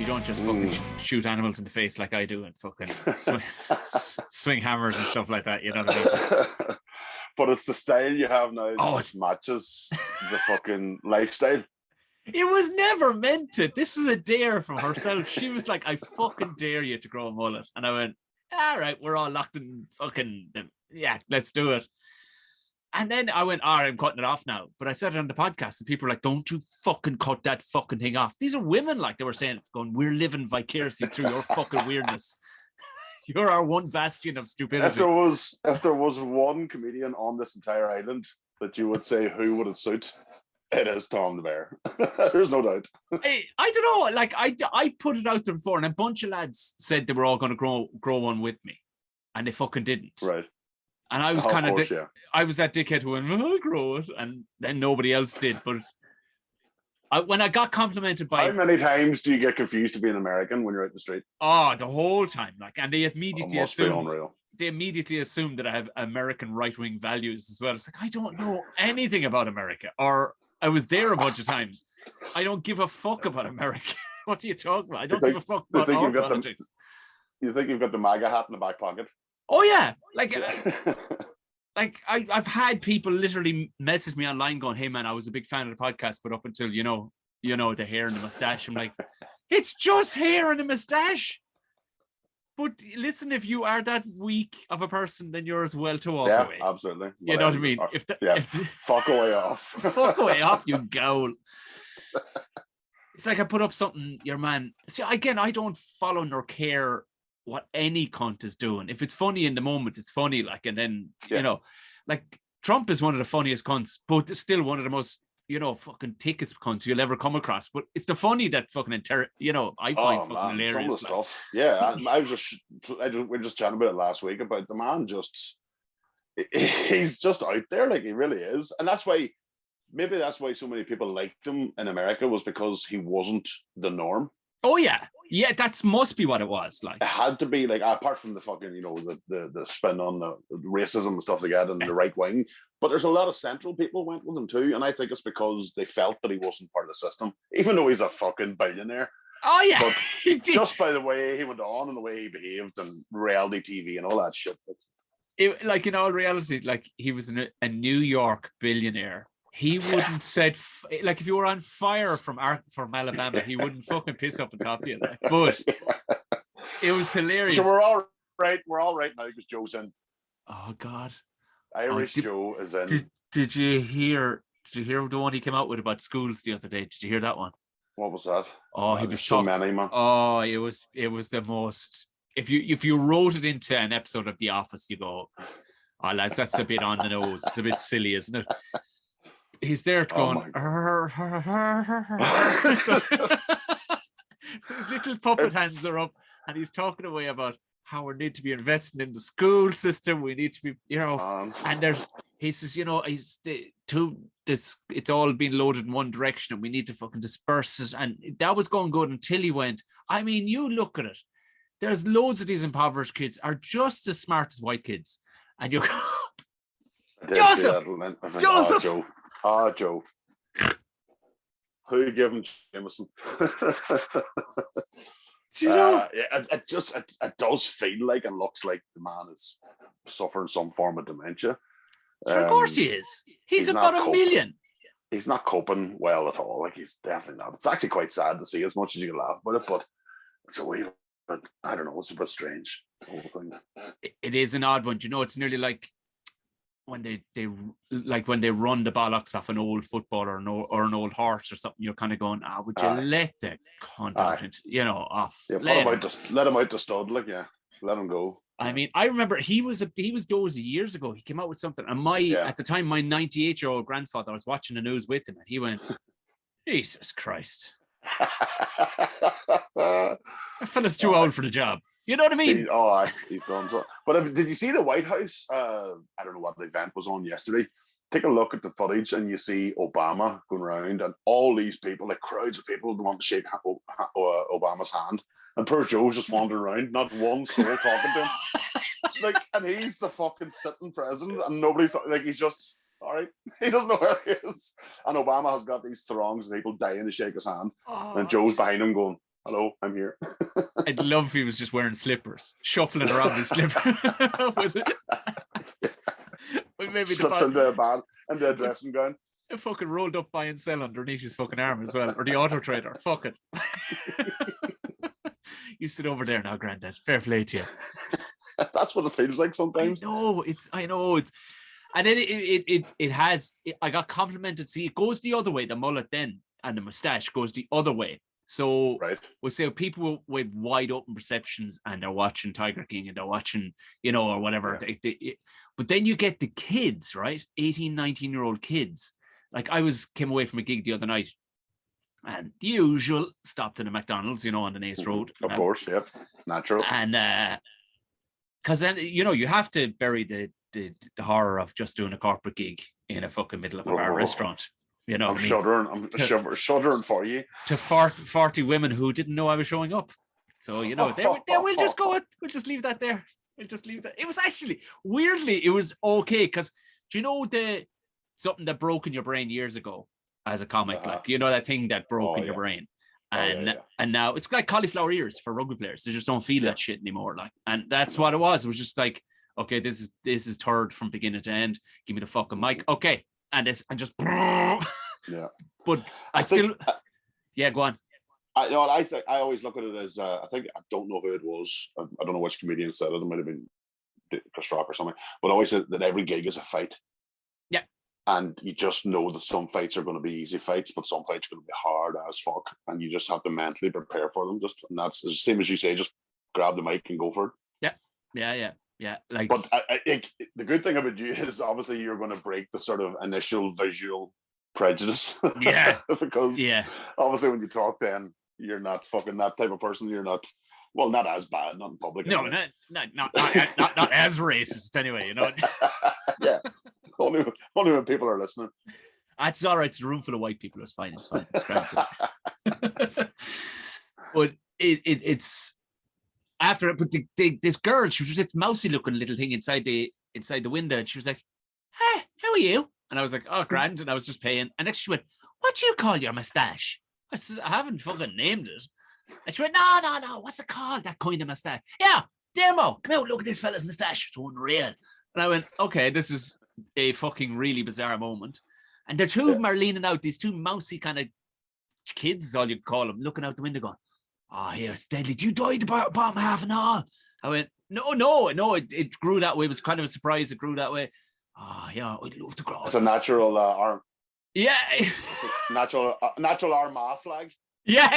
don't just fucking shoot animals in the face like I do and fucking swing hammers and stuff like that. You know what I mean? But it's the style you have now that matches the fucking lifestyle. It was never meant to. This was a dare from herself. She was like, I fucking dare you to grow a mullet. And I went, all right, we're all locked in fucking, yeah, let's do it. And then I went, all right, I'm cutting it off now. But I said it on the podcast and people were like, don't you fucking cut that fucking thing off. These are women, like they were saying, going, we're living vicariously through your fucking weirdness. You're our one bastion of stupidity. If there was one comedian on this entire island that you would say who would it suit, it is Tom the Bear. There's no doubt. I don't know. Like I put it out there before, and a bunch of lads said they were all going to grow one with me, and they fucking didn't. Right. And I was I was that dickhead who went, I'll grow it, and then nobody else did. But when I got complimented by, how many times do you get confused to be an American when you're out in the street? Oh, the whole time. Like, and they immediately assume that I have American right-wing values as well. It's like, I don't know anything about America, or I was there a bunch of times. I don't give a fuck about America. What are you talking about? I don't give a fuck about our politics. You think you've got the MAGA hat in the back pocket? Oh yeah, like I've had people literally message me online going, "Hey man, I was a big fan of the podcast, but up until you know the hair and the mustache." I'm like, it's just hair and a mustache. But listen, if you are that weak of a person, then you're as well to walk away. Yeah, absolutely. You know what I mean? Fuck away off. Fuck away off, you goal. It's like I put up something, your man. See, again, I don't follow nor care what any cunt is doing. If it's funny in the moment, it's funny. Like, and then like Trump is one of the funniest cunts, but still one of the most fucking thickest cunts you'll ever come across. But it's the funny that fucking I find fucking hilarious. Some of the stuff. Yeah, we're just chatting about it last week about the man. He's just out there, like he really is, and that's why so many people liked him in America, was because he wasn't the norm. Oh yeah, that must be what it was. Like, it had to be, like, apart from the fucking the spin on the racism and stuff like that and the right wing, but there's a lot of central people went with him too, and I think it's because they felt that he wasn't part of the system, even though he's a fucking billionaire. Oh yeah, but just by the way he went on and the way he behaved and reality TV and all that shit. Like, in all reality, like, he was a New York billionaire. He wouldn't like, if you were on fire from Alabama, he wouldn't fucking piss up on top of you. Like, but it was hilarious. So we're all right. We're all right now because Joe's in. Oh God, Irish Joe is in. Did you hear the one he came out with about schools the other day? Did you hear that one? What was that? Oh, he was so many, man. Oh, it was the most. If you wrote it into an episode of The Office, you go, oh lads, that's a bit on the nose. It's a bit silly, isn't it? He's there going, so his little puppet hands are up, and he's talking away about how we need to be investing in the school system. We need to be, and he says, it's all being loaded in one direction, and we need to fucking disperse it. And that was going good until he went, I mean, you look at it. There's loads of these impoverished kids are just as smart as white kids, and you go, Joseph. Joe. Who gave him Jameson? It does feel like and looks like the man is suffering some form of dementia. Of course he is. He's about a million. He's not coping well at all. Like, he's definitely not. It's actually quite sad to see, as much as you can laugh about it, but it's a wee. But I don't know. It's a bit strange, the whole thing. It is an odd one. It's nearly like when they run the bollocks off an old footballer or an old horse or something. You're kind of going, would you let the cunt out into, off? Yeah, let him out the stud, like, yeah, let him go. I mean, I remember he was dozy years ago. He came out with something, and at the time, my 98-year-old grandfather, I was watching the news with him, and he went, Jesus Christ. That fella's too old for the job. You know what I mean? He's done so. But did you see the White House? I don't know what the event was on yesterday. Take a look at the footage and you see Obama going around and all these people, like crowds of people, want to shake Obama's hand. And poor Joe's just wandering around, not one soul talking to him. Like, and he's the fucking sitting president, and nobody's like, he's just, all right, he doesn't know where he is. And Obama has got these throngs of people dying to shake his hand. And Joe's behind him going, Hello, I'm here. I'd love if he was just wearing slippers, shuffling around his slipper. with maybe Slips into a band and the dressing gown. A fucking rolled up buy and sell underneath his fucking arm as well, or the auto trader. Fuck it. You sit over there now, Grandad. Fair play to you. That's what it feels like sometimes. I know it's, and then it has. I got complimented. See, it goes the other way. The mullet then and the mustache goes the other way. So we'll say people with wide open perceptions and they're watching Tiger King and they're watching, or whatever. Yeah. But then you get the kids, right? 18, 19-year-old kids. Like came away from a gig the other night, and the usual, stopped in a McDonald's, on the Nace Road. Of course, yep, natural. And because then you have to bury the horror of just doing a corporate gig in a fucking middle of a bar restaurant. I'm shuddering. I'm shuddering for you. To 40 women who didn't know I was showing up. So we'll just go. We'll just leave that there. We'll just leave that. It was actually weirdly, it was okay because do you know something that broke in your brain years ago as a comic, like that thing that broke in your brain, and now it's like cauliflower ears for rugby players. They just don't feel that shit anymore. Like, and that's what it was. It was just like, okay, this is third from beginning to end. Give me the fucking mic, okay, and just yeah. But I still, go on. I think I always look at it as I don't know who it was. I don't know which comedian said it. It might have been Chris Rock or something. But I always said that every gig is a fight. Yeah. And you just know that some fights are going to be easy fights, but some fights are going to be hard as fuck, and you just have to mentally prepare for them. And that's the same as you say. Just grab the mic and go for it. Yeah. Like, but the good thing about you is obviously you're going to break the sort of initial visual prejudice. Yeah. Because obviously when you talk, then you're not fucking that type of person. You're not. Well, not as bad, not in public. No, anyway. not as racist anyway. Yeah. Only when people are listening. That's all right. It's a room full of white people. It's fine. It's great. But it's after it. But this girl, she was just this mousy looking little thing inside the window, and she was like, "Hey, how are you?" And I was like, "Oh, grand." And I was just paying. And next she went, "What do you call your mustache?" I said, "I haven't fucking named it." And she went, no, what's it called? That kind of mustache. Yeah, Dermo, come out, look at this fella's mustache. It's unreal. And I went, okay, this is a fucking really bizarre moment. And the two of them are leaning out, these two mousy kind of kids, is all you call them, looking out the window going, oh, here, it's deadly. Do you die the bottom half and all? I went, no, it grew that way. It was kind of a surprise. It grew that way. Oh, yeah, I'd love to grow. It's a natural arm. Yeah. It's a natural Armagh flag. Yeah.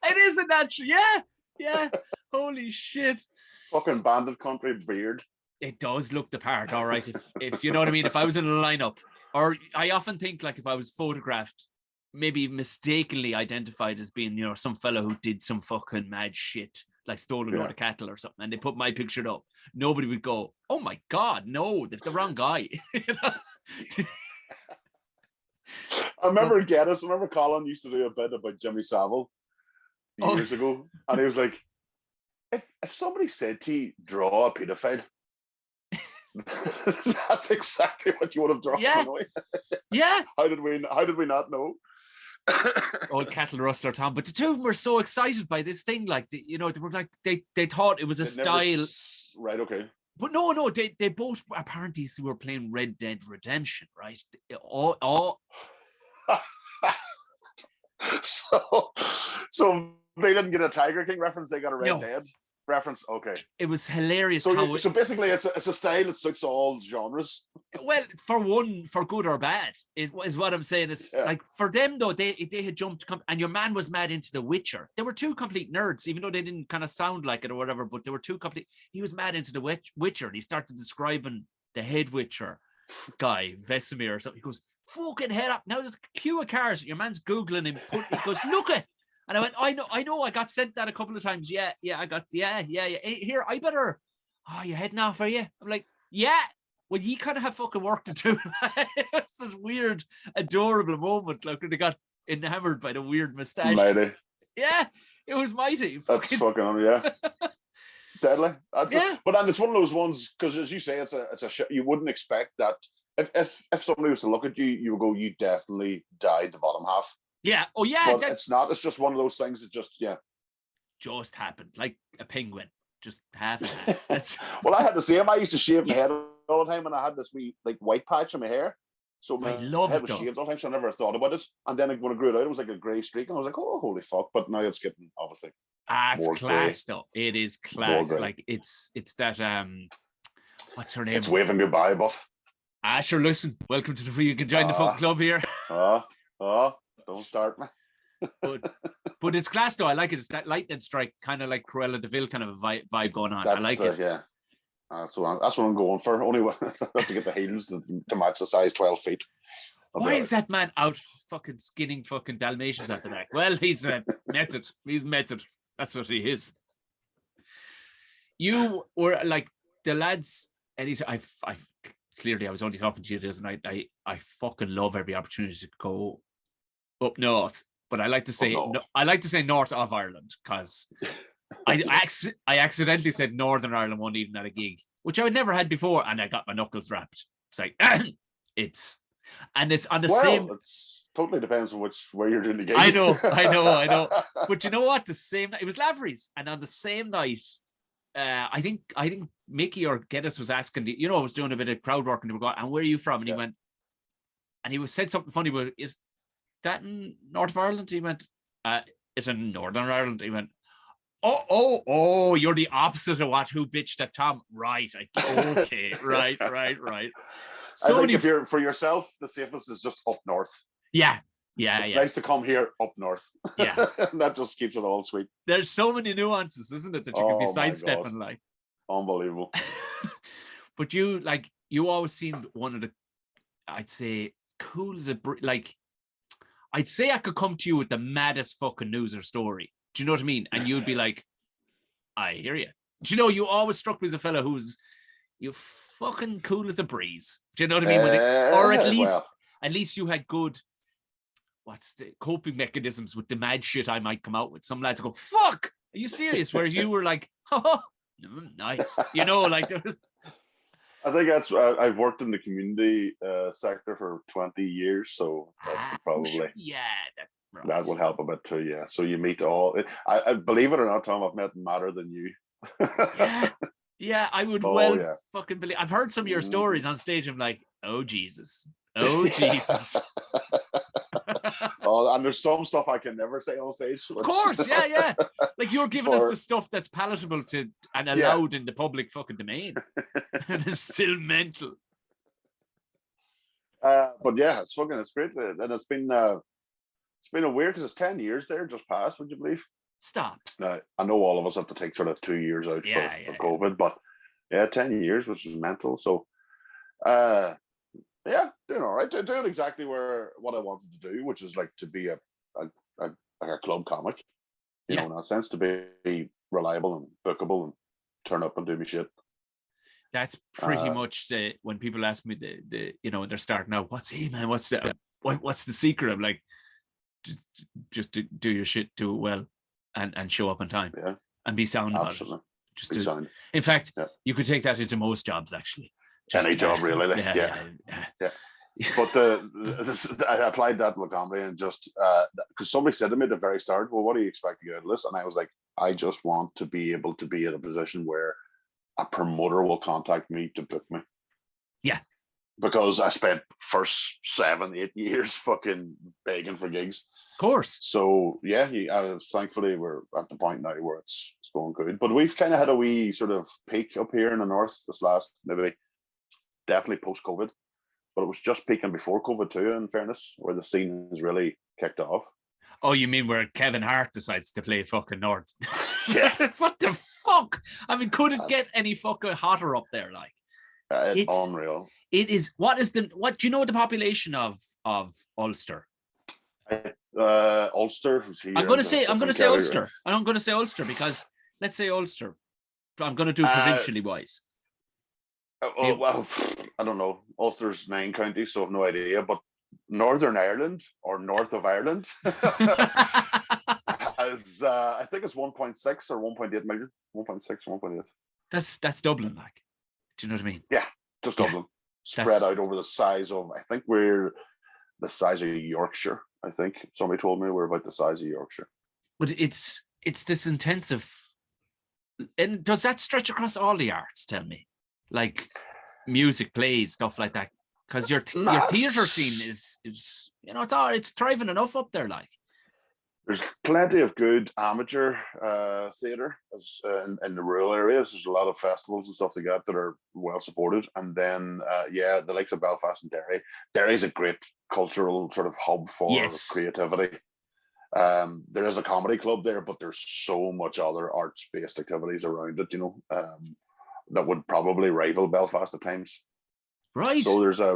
It is a natural. Yeah. Holy shit. Fucking bandit country beard. It does look the part, all right. If you know what I mean. If I was in a lineup, or I often think like if I was photographed, maybe mistakenly identified as being, some fellow who did some fucking mad shit, like stole a load of cattle or something, and they put my picture up, nobody would go, "Oh my God, no, they're the wrong guy." I remember Colin used to do a bit about Jimmy Savile years ago, and he was like, if somebody said to you, draw a pedophile, that's exactly what you would have drawn. Yeah. How did we not know? Old cattle rustler Tom, but the two of them were so excited by this thing, like they were like they thought it was a style, right? Okay. But no, they both apparently were playing Red Dead Redemption, right? So they didn't get a Tiger King reference; they got a Red Dead reference. Okay, it was hilarious. So basically, it's a style that suits all genres. Well, for good or bad, is what I'm saying. Is like for them though, they had jumped, and your man was mad into The Witcher. They were two complete nerds, even though they didn't kind of sound like it or whatever. But they were two complete. He was mad into The Witcher, and he started describing the head Witcher guy, Vesemir or something. He goes, "Fucking head up!" Now there's a queue of cars. Your man's googling him. He goes, "Look it." And I went, I know, I got sent that a couple of times. Yeah, I got, yeah. Here, I better, you're heading off, are you? I'm like, yeah. Well, you kind of have fucking work to do. It's this weird, adorable moment. Like when they got enamored by the weird mustache. Mighty. Yeah, it was mighty. That's fucking deadly. But then it's one of those ones, because as you say, it's a shit. You wouldn't expect that. If somebody was to look at you, you would go, you definitely died the bottom half. Yeah. Oh yeah. But it's not. It's just one of those things that just happened, like a penguin. Just happened. That's Well, I had the same. I used to shave my head all the time, and I had this wee like white patch on my hair. So my I love head it was though. shaved all the time, so I never thought about it. And then when I grew it out, it was like a grey streak, and I was like, "Oh, holy fuck!" But now it's getting obviously It's more class grey. though. It is More class. grey. Like it's that what's her name? It's waving goodbye, but Sure, listen, welcome to the you can join the fucking club here. Don't start me. But it's class though. I like it. It's that lightning strike, kind of like Cruella de Vil kind of a vibe going on. I like it. Yeah. So that's what I'm going for. Only I have to get the heels to match the size 12 feet. Why is that man out fucking skinning fucking Dalmatians at the back? Well, he's method. He's method. That's what he is. You were like the lads, and I clearly I was only talking to you the other night. I fucking love every opportunity to go up north, but I like to say north of Ireland because I accidentally said Northern Ireland one evening at a gig, which I had never had before, and I got my knuckles wrapped. It's like it's on the same. It totally depends on where you're doing the gig. I know. But you know what? The same night, it was Lavery's, and on the same night, I think Mickey or Geddes was asking, I was doing a bit of crowd work, and they were going, "And where are you from?" And he went, and he said something funny, but is that in North of Ireland? He went, it's in Northern Ireland. He went, oh, you're the opposite of who bitched at Tom. Right. Okay. right. So I think if you're for yourself, the safest is just up north. Yeah. It's nice to come here up north. Yeah. And that just keeps it all sweet. There's so many nuances, isn't it, that you can be sidestepping like. Unbelievable. But you always seemed one of the, I'd say, cool as I'd say I could come to you with the maddest fucking news or story. Do you know what I mean? And you'd be like, I hear you. Do you know, you always struck me as a fella who's you fucking cool as a breeze. Do you know what I mean? Or at least you had good, what's the coping mechanisms with the mad shit I might come out with. Some lads go, fuck, are you serious? Whereas you were like, oh, nice. I think that's I've worked in the community sector for 20 years, so that probably that will help a bit too. Yeah, so you meet I believe it or not, Tom, I've met madder than you. Yeah, I would fucking believe. I've heard some of your stories on stage. I'm like, oh Jesus. Jesus. And there's some stuff I can never say on stage. Of course, yeah. Like you're giving us the stuff that's palatable to and allowed in the public fucking domain. And it's still mental. But yeah, it's great. And it's been a weird because it's 10 years there just passed, would you believe? Stop. Now, I know all of us have to take sort of 2 years out for COVID, but 10 years, which is mental. So doing all right. Doing exactly what I wanted to do, which is like to be a club comic, in that sense, to be reliable and bookable and turn up and do me shit. That's pretty much when people ask me they're starting out, what's man? What's the secret? I'm like, just do your shit, do it well, and show up on time, and be sound about it. Just sound. In fact, you could take that into most jobs actually. Any job really, yeah. But I applied that to comedy and just because somebody said to me at the very start, well, what do you expect to get out of this? And I was like, I just want to be able to be in a position where a promoter will contact me to book me. Yeah. Because I spent first 7-8 years fucking begging for gigs. Of course. So thankfully we're at the point now where it's going good. But we've kind of had a wee sort of peak up here in the north this last maybe definitely post-COVID. But it was just peaking before COVID too, in fairness, where the scene has really kicked off. Oh, you mean where Kevin Hart decides to play fucking North? Yeah. What the fuck? I mean, could it get any fucking hotter up there? Like, it's unreal. It is. What do you know the population of Ulster? Ulster. I'm going to say Ulster. And I'm going to say Ulster because let's say Ulster. I'm going to do provincially wise. Well, I don't know. Ulster's 9 counties, so I've no idea. But Northern Ireland or north of Ireland is, I think it's 1.6 or 1.8 million. 1.6 or 1.8. That's Dublin, like. Do you know what I mean? Yeah, just Dublin. Spread out over the size of, I think we're the size of Yorkshire. I think somebody told me we're about the size of Yorkshire. But it's this intensive. And does that stretch across all the arts? Tell me, like music, plays, stuff like that. Because your theatre scene is it's thriving enough up there. Like there's plenty of good amateur theatre in the rural areas. There's a lot of festivals and stuff like that are well supported. And then the likes of Belfast and Derry. Derry's a great cultural sort of hub for creativity. There is a comedy club there, but there's so much other arts-based activities around it, that would probably rival Belfast at times. Right. So there's a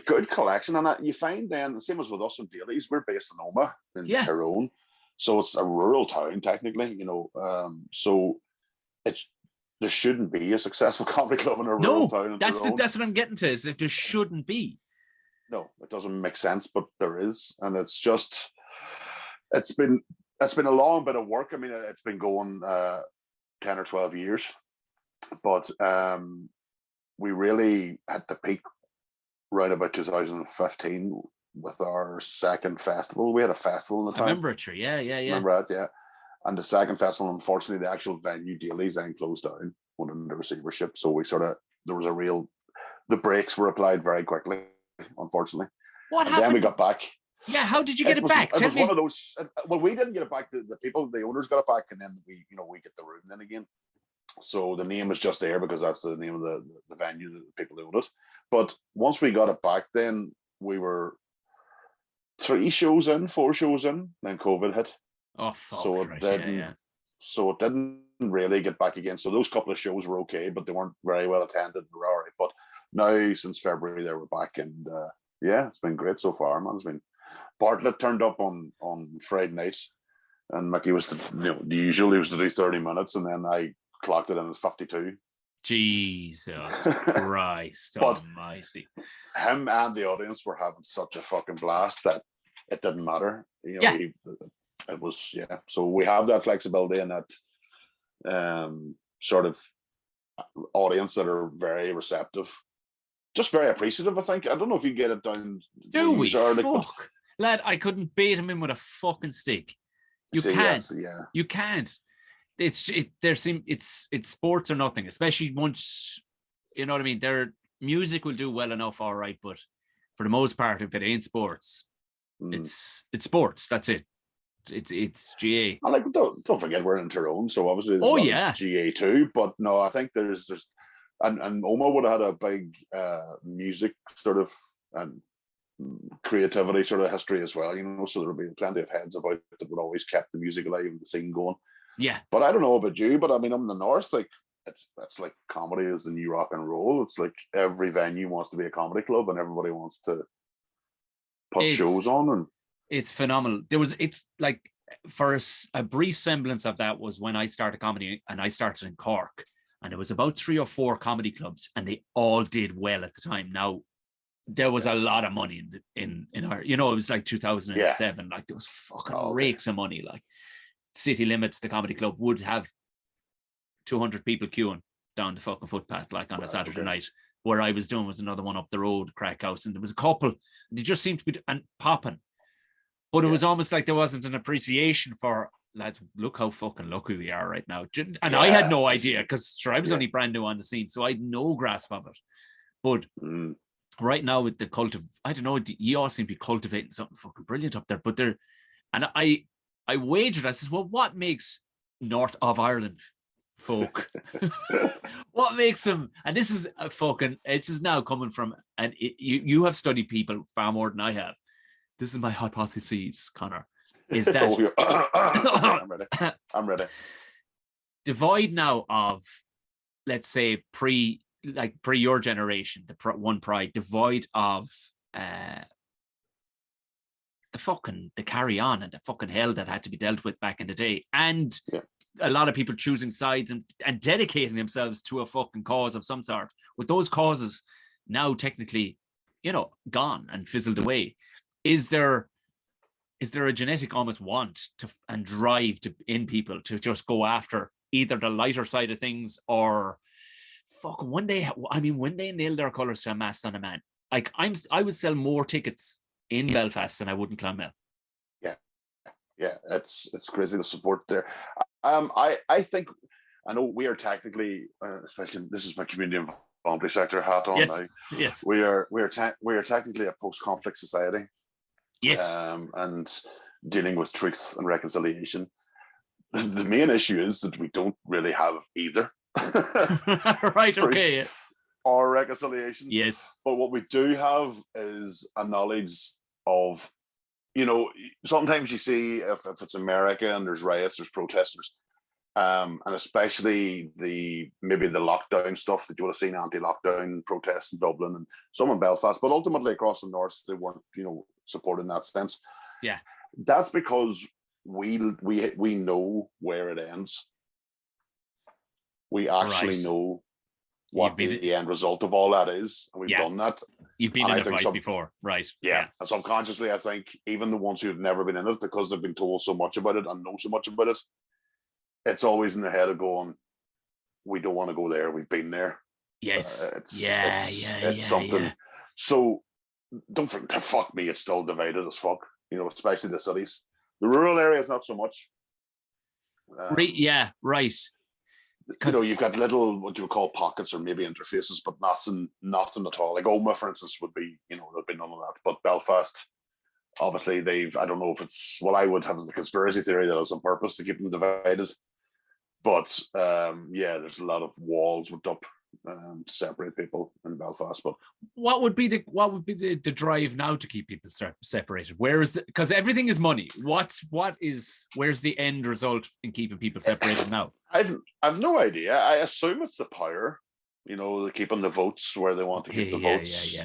good collection, and you find then the same as with us in Daly's, we're based in Oma in Tyrone, so it's a rural town technically, so there shouldn't be a successful comedy club in a rural town. That's what I'm getting to, is that there shouldn't be. No, it doesn't make sense, but there is, and it's been a long bit of work. I mean, it's been going 10 or 12 years, but we really had the peak right about 2015 with our second festival. We had a festival in the time. I remember it, sure. Yeah. Remember that, yeah. And the second festival, unfortunately, the actual venue Daly's then closed down, went into receivership. So the brakes were applied very quickly, unfortunately. What happened? Then we got back. Yeah, how did you get it back? It was one of those. Well, we didn't get it back. The owners got it back, and then we get the room then again. So the name is just there because that's the name of the venue, the people who owned it. But once we got it back, then we were 4 shows in, then COVID hit. Oh, fuck. So it didn't. So it didn't really get back again. So those couple of shows were okay, but they weren't very well attended. We're all right. But now since February, they were back, and it's been great so far, man. It's been. Bartlett turned up on Friday night, and Mickey was the usual. He was to do 30 minutes, and then I clocked it in as 52. Jesus Christ almighty. Him and the audience were having such a fucking blast that it didn't matter. It was, So we have that flexibility and that sort of audience that are very receptive. Just very appreciative, I think. I don't know if you get it down. Do we? Fuck. Lad, I couldn't bait him in with a fucking stick. You can't. You can't. It's sports or nothing, especially once, you know what I mean? Their music will do well enough, all right, but for the most part, if it ain't sports, it's sports. That's it. It's GA. And don't forget we're in Tyrone, so obviously GA too. But no, I think there's and Oma would have had a big music sort of and creativity sort of history as well, so there would be plenty of heads about it that would always kept the music alive and the scene going. Yeah. But I don't know about you, but I mean, I'm in the north, like it's like comedy is the new rock and roll. It's like every venue wants to be a comedy club and everybody wants to put shows on, and it's phenomenal. It's like for a brief semblance of that was when I started comedy, and I started in Cork, and it was about 3 or 4 comedy clubs, and they all did well at the time. Now there was a lot of money in our, it was like 2007, like there was fucking rakes of money. Like City Limits, the comedy club, would have 200 people queuing down the fucking footpath like on a Saturday night. Where I was doing was another one up the road, Crack House, and there was a couple. They just seemed to be popping, but it was almost like there wasn't an appreciation for, lads, look how fucking lucky we are right now. And I had no idea because I was only brand new on the scene, so I had no grasp of it. But right now with the cult of, I don't know, you all seem to be cultivating something fucking brilliant up there. But I wagered, I says, well, what makes North of Ireland folk? What makes them? And this is this is now coming from, and you have studied people far more than I have. This is my hypothesis, Conor, is that I'm ready. Divide now of, let's say, pre your generation, the one pride, divide of the carry on and the fucking hell that had to be dealt with back in the day, and a lot of people choosing sides and dedicating themselves to a fucking cause of some sort, with those causes now technically, gone and fizzled away. Is there a genetic almost want and drive in people to just go after either the lighter side of things, or when they nailed their colours to a mast on a man, like I would sell more tickets in Belfast than I would in Clonmel. Yeah, it's crazy the support there. I think I know we are technically, especially this is my community and voluntary sector hat on Yes, now. yes, We are technically a post-conflict society, yes. and dealing with truth and reconciliation. The main issue is that we don't really have either. Right. Okay. Yeah. Or reconciliation. Yes. But what we do have is a knowledge of, you know, sometimes you see if it's America and there's riots, there's protesters, and especially maybe the lockdown stuff that you would have seen, anti-lockdown protests in Dublin and some in Belfast, but ultimately across the north they weren't, supported in that sense. Yeah. That's because we know where it ends. We actually know what the end result of all that is, and we've done that. You've been in a fight before, right? Yeah. And subconsciously, I think even the ones who have never been in it, because they've been told so much about it and know so much about it, it's always in their head of going, we don't want to go there. We've been there. Yes. It's something. Yeah. So don't fuck me. It's still divided as fuck. Especially the cities. The rural areas, not so much. Yeah. Right. You've got little what you would call pockets or maybe interfaces, but nothing at all. Like Oma, for instance, would be, there'd be none of that. But Belfast, obviously, I don't know if it's, well, I would have the conspiracy theory that it's on purpose to keep them divided. But there's a lot of walls with up to separate people in Belfast. But what would be the drive now to keep people separated? Where is because everything is money. Where's the end result in keeping people separated now? I've no idea. I assume it's the power. The keeping the votes where they want to keep the votes.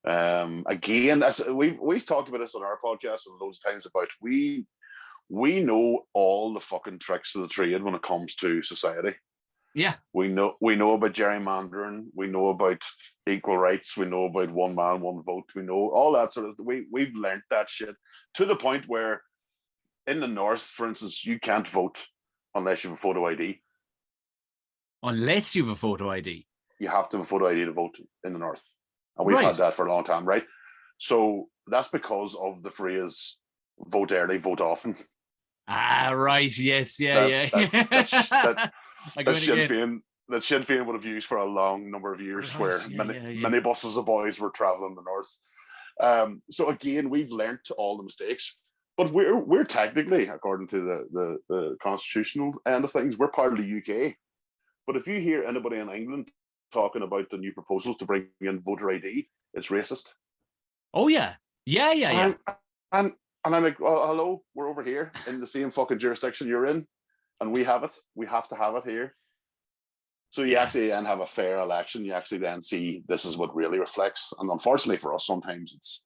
Again, as we've talked about this on our podcast and loads of times about we know all the fucking tricks of the trade when it comes to society. Yeah. We know about gerrymandering, we know about equal rights, we know about one man, one vote, we know all that sort of we've learned that shit to the point where in the north, for instance, you can't vote unless you have a photo ID. Unless you have a photo ID. You have to have a photo ID to vote in the north. And we've had that for a long time, right? So that's because of the phrase vote early, vote often. Ah, right. Yes. Yeah. That Sinn Féin would have used for a long number of years, where many buses of boys were traveling the north. So again, we've learnt all the mistakes, but we're technically, according to the constitutional end of things, we're part of the UK. But if you hear anybody in England talking about the new proposals to bring in voter ID, it's racist. Oh yeah. And I'm like, well, hello, we're over here in the same fucking jurisdiction you're in, and we have it. We have to have it here. So you actually then have a fair election. You actually then see this is what really reflects. And unfortunately for us, sometimes it's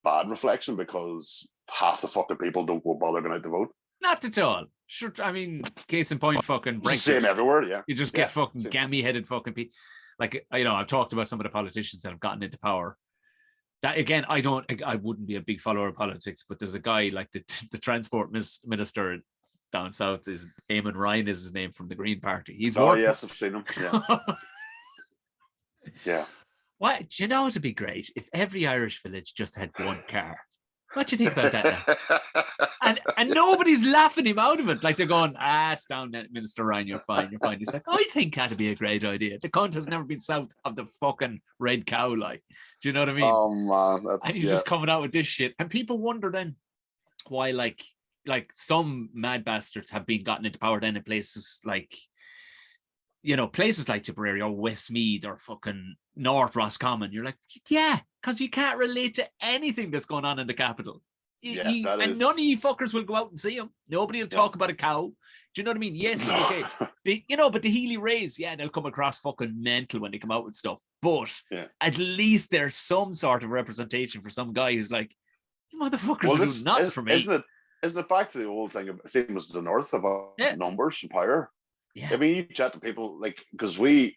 bad reflection because half the fucking people don't bother going out to vote. Not at all. Sure, I mean, case in point, fucking Brexit. Same everywhere, yeah. You just get fucking gammy-headed fucking people. Like, I've talked about some of the politicians that have gotten into power. That again, I wouldn't be a big follower of politics, but there's a guy like the transport minister down south is Eamon Ryan is his name, from the Green Party. Yes, I've seen him. Yeah. Yeah. What do you know? It'd be great if every Irish village just had one car. What do you think about that now? and nobody's laughing him out of it. Like they're going, stand down, Minister Ryan, you're fine. He's like, I think that'd be a great idea. The cunt has never been south of the fucking red cow, like. Do you know what I mean? Oh man, and he's just coming out with this shit. And people wonder then why like some mad bastards have been gotten into power then in places like, places like Tipperary or Westmeath or fucking North Roscommon. You're like, yeah, because you can't relate to anything that's going on in the capital. And none of you fuckers will go out and see him. Nobody will talk about a cow. Do you know what I mean? Yes, okay. But the Healy Rays, they'll come across fucking mental when they come out with stuff. But at least there's some sort of representation for some guy who's like, you motherfuckers are doing nothing for me. Isn't it back to the old thing, same as the North, about numbers and power? Yeah. I mean, you chat to people, like, because we're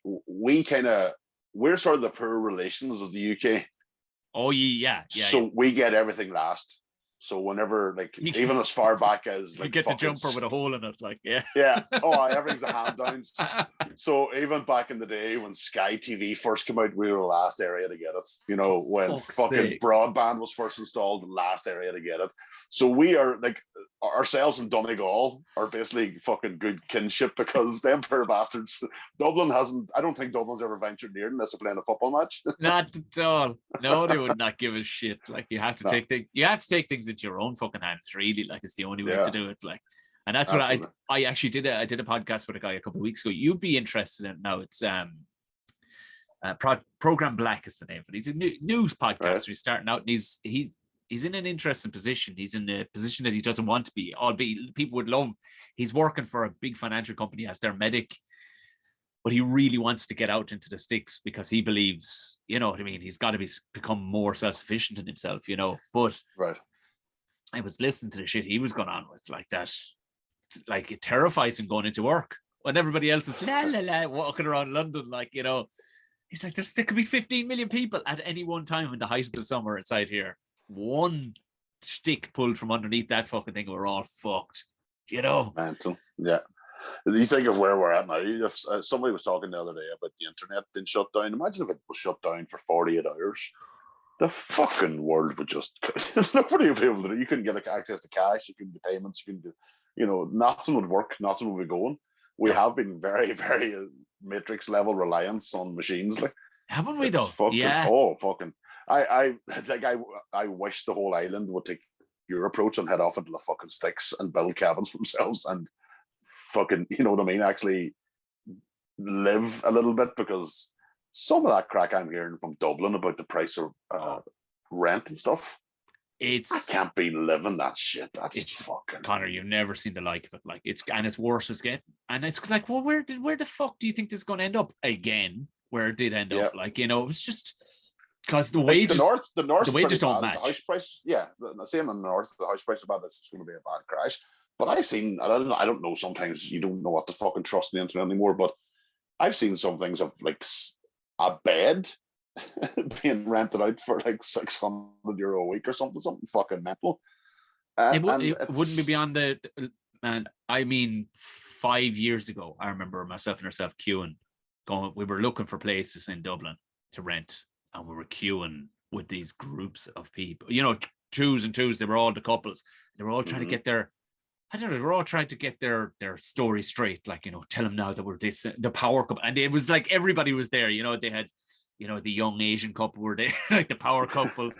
sort of the poor relations of the UK. Oh, yeah. So we get everything last. So whenever, like, You even as far back as you like get the fucking jumper with a hole in it, like yeah, oh, everything's a hand downs. So even back in the day when Sky TV first came out, we were the last area to get it. You know, when Fuck's fucking sake. broadband was first installed, the last area to get it. So we are like ourselves and Donegal are basically fucking good kinship because them poor bastards. Dublin hasn't. I don't think Dublin's ever ventured near unless they're playing a football match. Not at all. No, they would not give a shit. Like you have to No. take things into your own fucking hands. Really, like it's the only way Yeah. to do it. Like, and that's Absolutely. what I actually did. I did a podcast with a guy a couple of weeks ago. You'd be interested in it now. It's Program Black is the name of it. He's a news podcaster. Right. He's starting out, and he's in an interesting position. He's in a position that he doesn't want to be. Albeit people would love. He's working for a big financial company as their medic, but he really wants to get out into the sticks because he believes, you know what I mean. He's got to become more self-sufficient in himself, you know. But Right. I was listening to the shit he was going on with, like that. Like it terrifies him going into work when everybody else is la la la walking around London, like, you know. He's like, there could be 15 million people at any one time in the height of the summer outside here. One stick pulled from underneath that fucking thing, we're all fucked, you know. Mental. Yeah. You think of where we're at now. If somebody was talking the other day about the internet being shut down. Imagine if it was shut down for 48 hours. The fucking world would just nobody would be able to do. You couldn't get access to cash. You couldn't do payments. You couldn't do, you know, nothing would work. Nothing would be going. We have been very, very matrix level reliance on machines. Like, haven't we though? Fucking, yeah. Oh, fucking. I wish the whole island would take your approach and head off into the fucking sticks and build cabins for themselves and fucking, you know what I mean, actually live a little bit, because some of that crack I'm hearing from Dublin about the price of rent and stuff, I can't be living that shit. It's fucking Conor, you've never seen the like of it. Like it's worse as getting, and it's like, well, where the fuck do you think this is going to end up again? Where it did end up, like, you know, it was just because the wages, the north, the wages don't match. The house price, yeah, the same in the north. The house price about this is going to be a bad crash. But I've seen, I don't know. Sometimes you don't know what to fucking trust in the internet anymore. But I've seen some things of like a bed being rented out for like €600 a week or something fucking mental. It wouldn't be beyond the man. I mean, 5 years ago, I remember myself and herself queuing, going. We were looking for places in Dublin to rent, and we were queuing with these groups of people. You know, twos and twos. They were all the couples. They were all trying to get their. I don't know. They were all trying to get their story straight. Like, you know, tell them now that we're this the power couple, and it was like everybody was there. You know, they had. You know, the young Asian couple were there, like the power couple.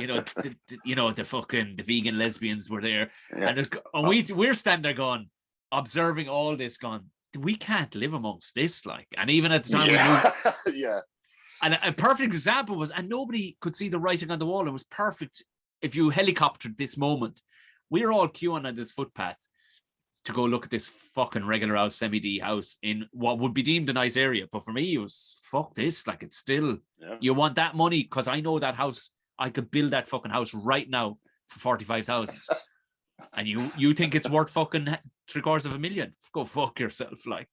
You know, the vegan lesbians were there, and we're standing there going, observing all this, going, we can't live amongst this, like. And even at the time, we moved, And a perfect example was, and nobody could see the writing on the wall. It was perfect. If you helicoptered this moment, we were all queuing on this footpath to go look at this fucking regular house, semi-D house in what would be deemed a nice area. But for me, it was, fuck this. Like, it's still, you want that money, because I know that house, I could build that fucking house right now for 45,000. And you think it's worth fucking $750,000? Go fuck yourself, like.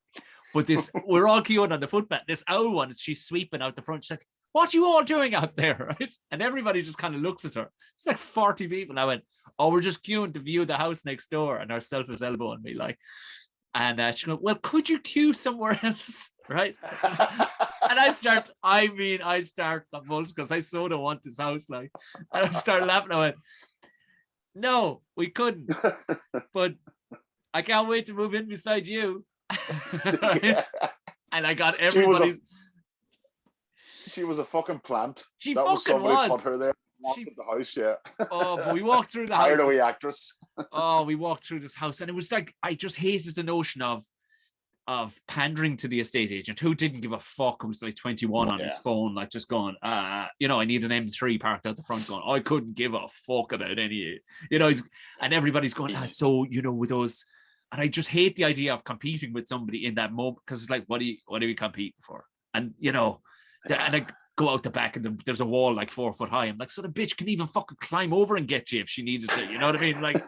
But this, we're all queuing on the footpath. This owl one, she's sweeping out the front. She's like, what are you all doing out there, right? And everybody just kind of looks at her. It's like 40 people. And I went, oh, we're just queuing to view the house next door. And herself is elbowing me, like. And she goes, well, could you queue somewhere else, right? And I start because I so don't want this house, like. And I start laughing. I went, no, we couldn't. But I can't wait to move in beside you. Right? And I got everybody. She was a fucking plant. She that fucking was. Put her there. The house, Oh, but we walked through the house. Hired away actress. Oh, we walked through this house, and it was like, I just hated the notion of pandering to the estate agent, who didn't give a fuck. Who was like 21 on his phone, like just going, I need an M3 parked out the front, going, I couldn't give a fuck about any, and everybody's going, so, with those. And I just hate the idea of competing with somebody in that moment, because it's like, what are you competing for? And, and I go out the back, and there's a wall like 4 foot high. I'm like, so the bitch can even fucking climb over and get you if she needed to, you know what I mean? Like,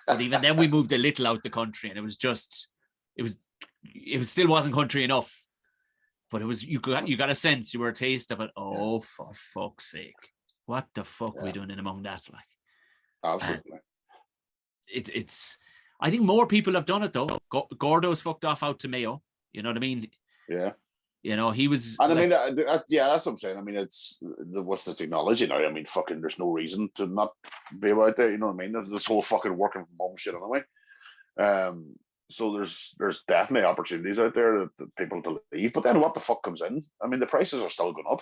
but even then we moved a little out the country, and it still wasn't country enough, but it was, you got a sense, you were a taste of it. Oh, for fuck's sake. What the fuck are we doing in among that? Like, Absolutely. It's. I think more people have done it though. Gordo's fucked off out to Mayo. You know what I mean? Yeah. You know, he was. And I mean, yeah, that's what I'm saying. I mean, it's what's the technology now? I mean, fucking, there's no reason to not be out there. You know what I mean? There's this whole fucking working from home shit anyway. So there's definitely opportunities out there that people to leave. But then what the fuck comes in? I mean, the prices are still going up.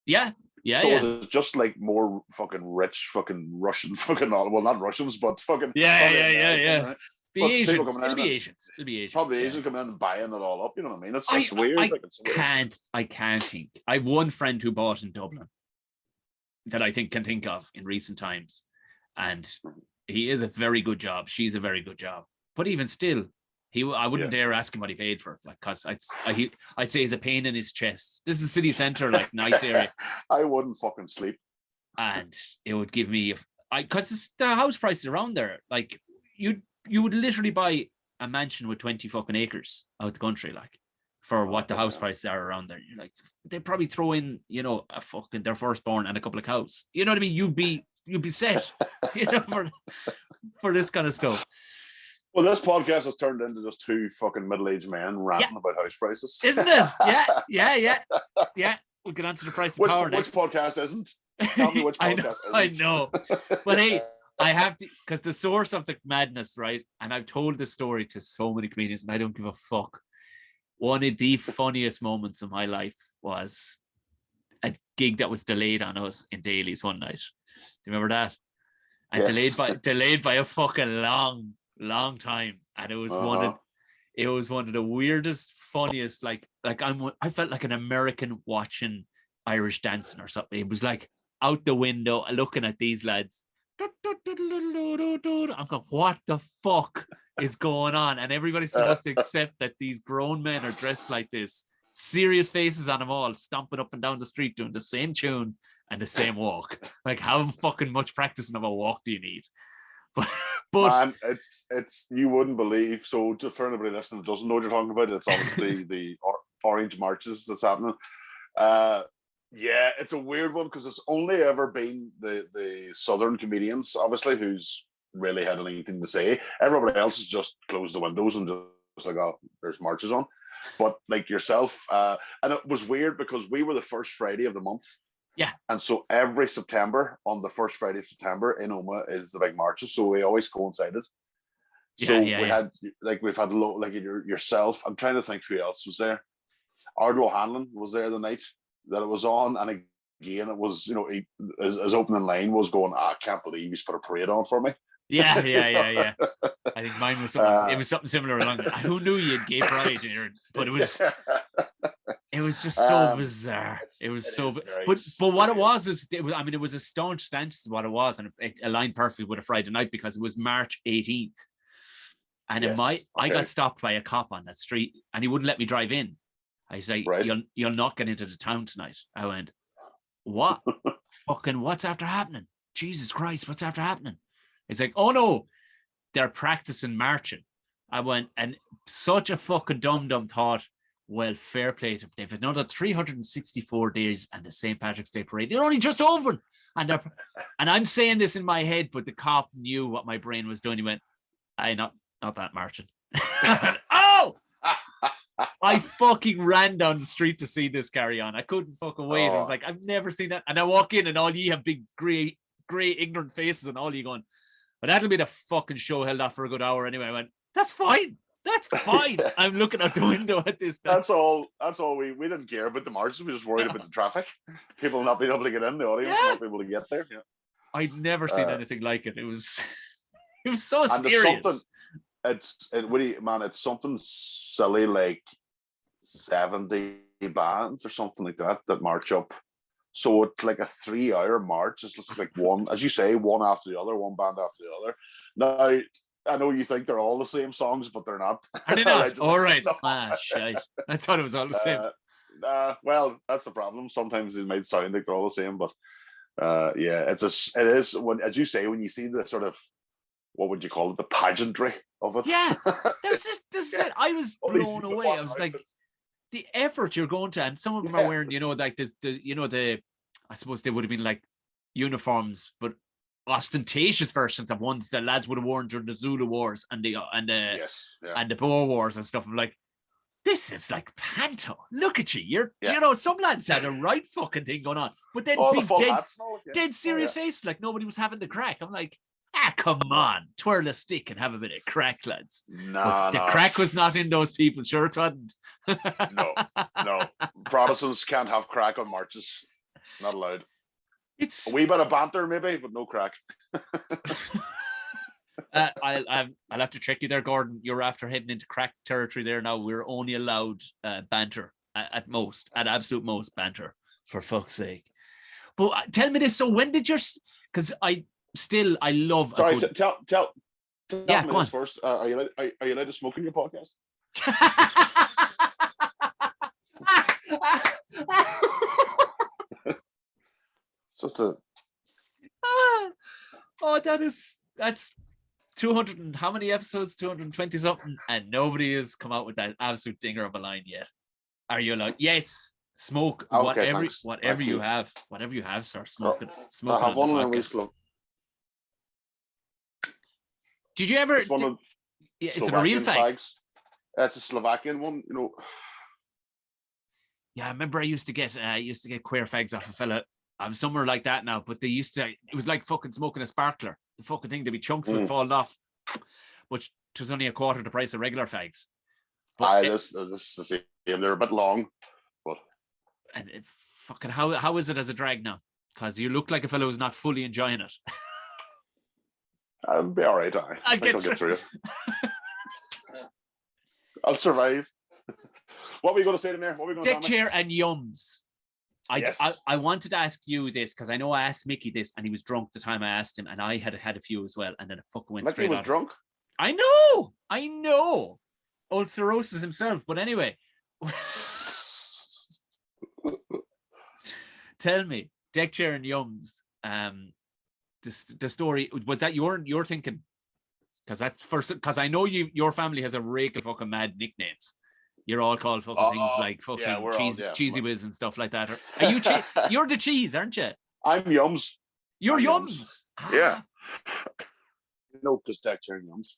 Yeah. So it's just like more fucking rich fucking Russian fucking, well, not Russians, but fucking Yeah. right? Be Asians. It'll be Asians. Probably Asians coming in and buying it all up. You know what I mean? It's weird. I can't think. I have one friend who bought in Dublin that I can think of in recent times, and he is a very good job. She's a very good job, but even still, I wouldn't dare ask him what he paid for it, like, because I'd say he's a pain in his chest. This is city centre, like, nice area. I wouldn't fucking sleep, and it would give me because the house prices around there, like you would literally buy a mansion with 20 fucking acres out the country, like, for what the house prices are around there. You're like, they'd probably throw in, you know, a fucking their firstborn and a couple of cows. You know what I mean? You'd be set, you know, for this kind of stuff. Well, this podcast has turned into just two fucking middle-aged men ranting about house prices, isn't it? Yeah. We'll get onto the price of power next. Which podcast isn't? Tell me which podcast isn't. I know, but hey. I have to, because the source of the madness, right? And I've told this story to so many comedians, and I don't give a fuck. One of the funniest moments of my life was a gig that was delayed on us in Daly's one night. Do you remember that? And yes. delayed by a fucking long time. And it was one of the weirdest, funniest, like I felt like an American watching Irish dancing or something. It was like out the window looking at these lads. I'm going, what the fuck is going on? And everybody's supposed to accept that these grown men are dressed like this, serious faces on them all, stomping up and down the street doing the same tune and the same walk. Like, how fucking much practicing of a walk do you need? But man, it's you wouldn't believe. So, just for anybody listening that doesn't know what you're talking about, it's obviously the Orange Marches that's happening. Yeah, it's a weird one because it's only ever been the Southern comedians, obviously, who's really had anything to say. Everybody else has just closed the windows and just like, oh, there's marches on. But like yourself, and it was weird because we were the first Friday of the month. Yeah. And so every September, on the first Friday of September in Oma is the big marches. So we always coincided. So we've had like yourself. I'm trying to think who else was there. Ardlo O'Hanlon was there the night that it was on, and again it was, you know, his opening line was going, I can't believe he's put a parade on for me. Yeah. I think mine was something. It was something similar along. Who knew you had gay pride in your? But it was just so bizarre. It was so. But what it was is, it was a staunch stance. Is what it was, and it aligned perfectly with a Friday night because it was March 18th, and I got stopped by a cop on the street, and he wouldn't let me drive in. I say, right. You'll not get into the town tonight. I went, what? Fucking what's after happening? Jesus Christ, what's after happening? He's like, oh no, they're practicing marching. I went, and such a fucking dumb thought. Well, fair play to them. They've another 364 days and the St. Patrick's Day parade. They're only just open. And I'm saying this in my head, but the cop knew what my brain was doing. He went, not that marching. Oh! I fucking ran down the street to see this carry on. I couldn't fucking wait. I was like, I've never seen that. And I walk in and all you have big grey ignorant faces and all you going, but that'll be the fucking show held off for a good hour anyway. I went, that's fine. I'm looking out the window at this. That's all we didn't care about the marches. We just worried about the traffic. People not being able to get in, the audience not being able to get there. Yeah. I'd never seen anything like it. It was so serious. It's something silly like 70 bands or something like that march up. So it's like a 3-hour march. It's like one, as you say, one after the other, one band after the other. Now, I know you think they're all the same songs, but they're not. Are they not? All right. Shite. I thought it was all the same. Well, that's the problem. Sometimes it might sound like they're all the same, but it is when, as you say, when you see the sort of, what would you call it, the pageantry of it. Yeah, this is it. I was blown away. I was like, the effort you're going to, and some of them are wearing, like the I suppose they would have been like uniforms, but ostentatious versions of ones that lads would have worn during the Zulu Wars and the and the Boer Wars and stuff. I'm like, this is like panto. Look at you. You know, some lads had a right fucking thing going on, but then big dead serious faces, like nobody was having the crack. I'm like, come on, twirl a stick and have a bit of crack, lads. The crack was not in those people's shirts, wasn't. No. Protestants can't have crack on marches. Not allowed. It's a wee bit of banter, maybe, but no crack. I'll have to check you there, Gordon. You're after heading into crack territory there now. We're only allowed banter at absolute most banter, for fuck's sake. But tell me this. So when did your? Because I love. Sorry, tell me go on. this first. Are you allowed to smoke in your podcast? It's just a. That's 200 and how many episodes? 220 something, and nobody has come out with that absolute dinger of a line yet. Are you like, yes, smoke whatever you have, sir, smoke it. I have one and we slow. Did you ever? It's one of is it a real fag? It's a Slovakian one, you know. Yeah, I remember I used to get queer fags off a fella. I'm somewhere like that now, but it was like fucking smoking a sparkler. The fucking thing, there'd be chunks would fall off, but it was only a quarter the price of regular fags. But this is the same. They're a bit long, but and fucking how is it as a drag now? Because you look like a fellow who's not fully enjoying it. I'll be all right. I think I'll get through it. I'll survive. What were you going to say to me? What were we going to Deckchair and Yumz. I wanted to ask you this because I know I asked Mickey this and he was drunk the time I asked him, and I had a few as well, and then it fucking went straight. Mickey was drunk. I know. Old cirrhosis himself. But anyway, tell me, Deckchair and Yumz. The story, was that your thinking? Because that's first. Because I know your family has a rake of fucking mad nicknames. You're all called fucking things like fucking cheesy whiz and stuff like that. Are you? You're the cheese, aren't you? I'm Yumz. You're Yumz. Yeah. No, because Deckchair and Yumz.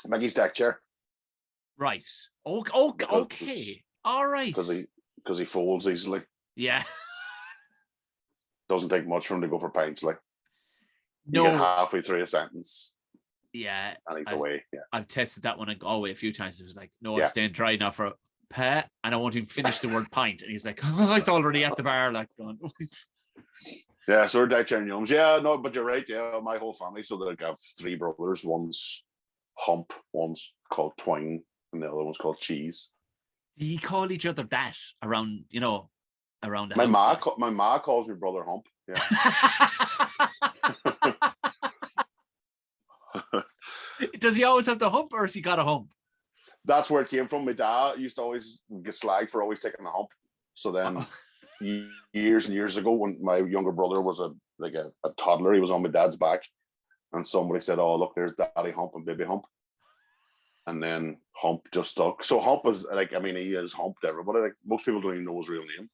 Maggie's Deckchair. Right. Okay. All right. Because he folds easily. Yeah. Doesn't take much for him to go for pints. Like, no. You get halfway through a sentence. Yeah. And he's away. Yeah. I've tested that one in Galway a few times. It was like, no, I'm staying dry now for a pet, and I won't even finish the word pint. And he's like, oh, it's already at the bar, like going. Yeah, so we're Deckchair and Yumz. Yeah, no, but you're right. Yeah, my whole family. So they have three brothers. One's Hump, one's called Twine, and the other one's called Cheese. Do you call each other that around the my house? My ma calls me brother Hump. Yeah. Does he always have the hump, or has he got a hump? That's where it came from. My dad used to always get slagged for always taking a hump. So then years and years ago, when my younger brother was a toddler, he was on my dad's back, and somebody said, "Oh, look, there's Daddy Hump and Baby Hump." And then Hump just stuck. So Hump is like, I mean, he is Hump to everybody. Like, most people don't even know his real name.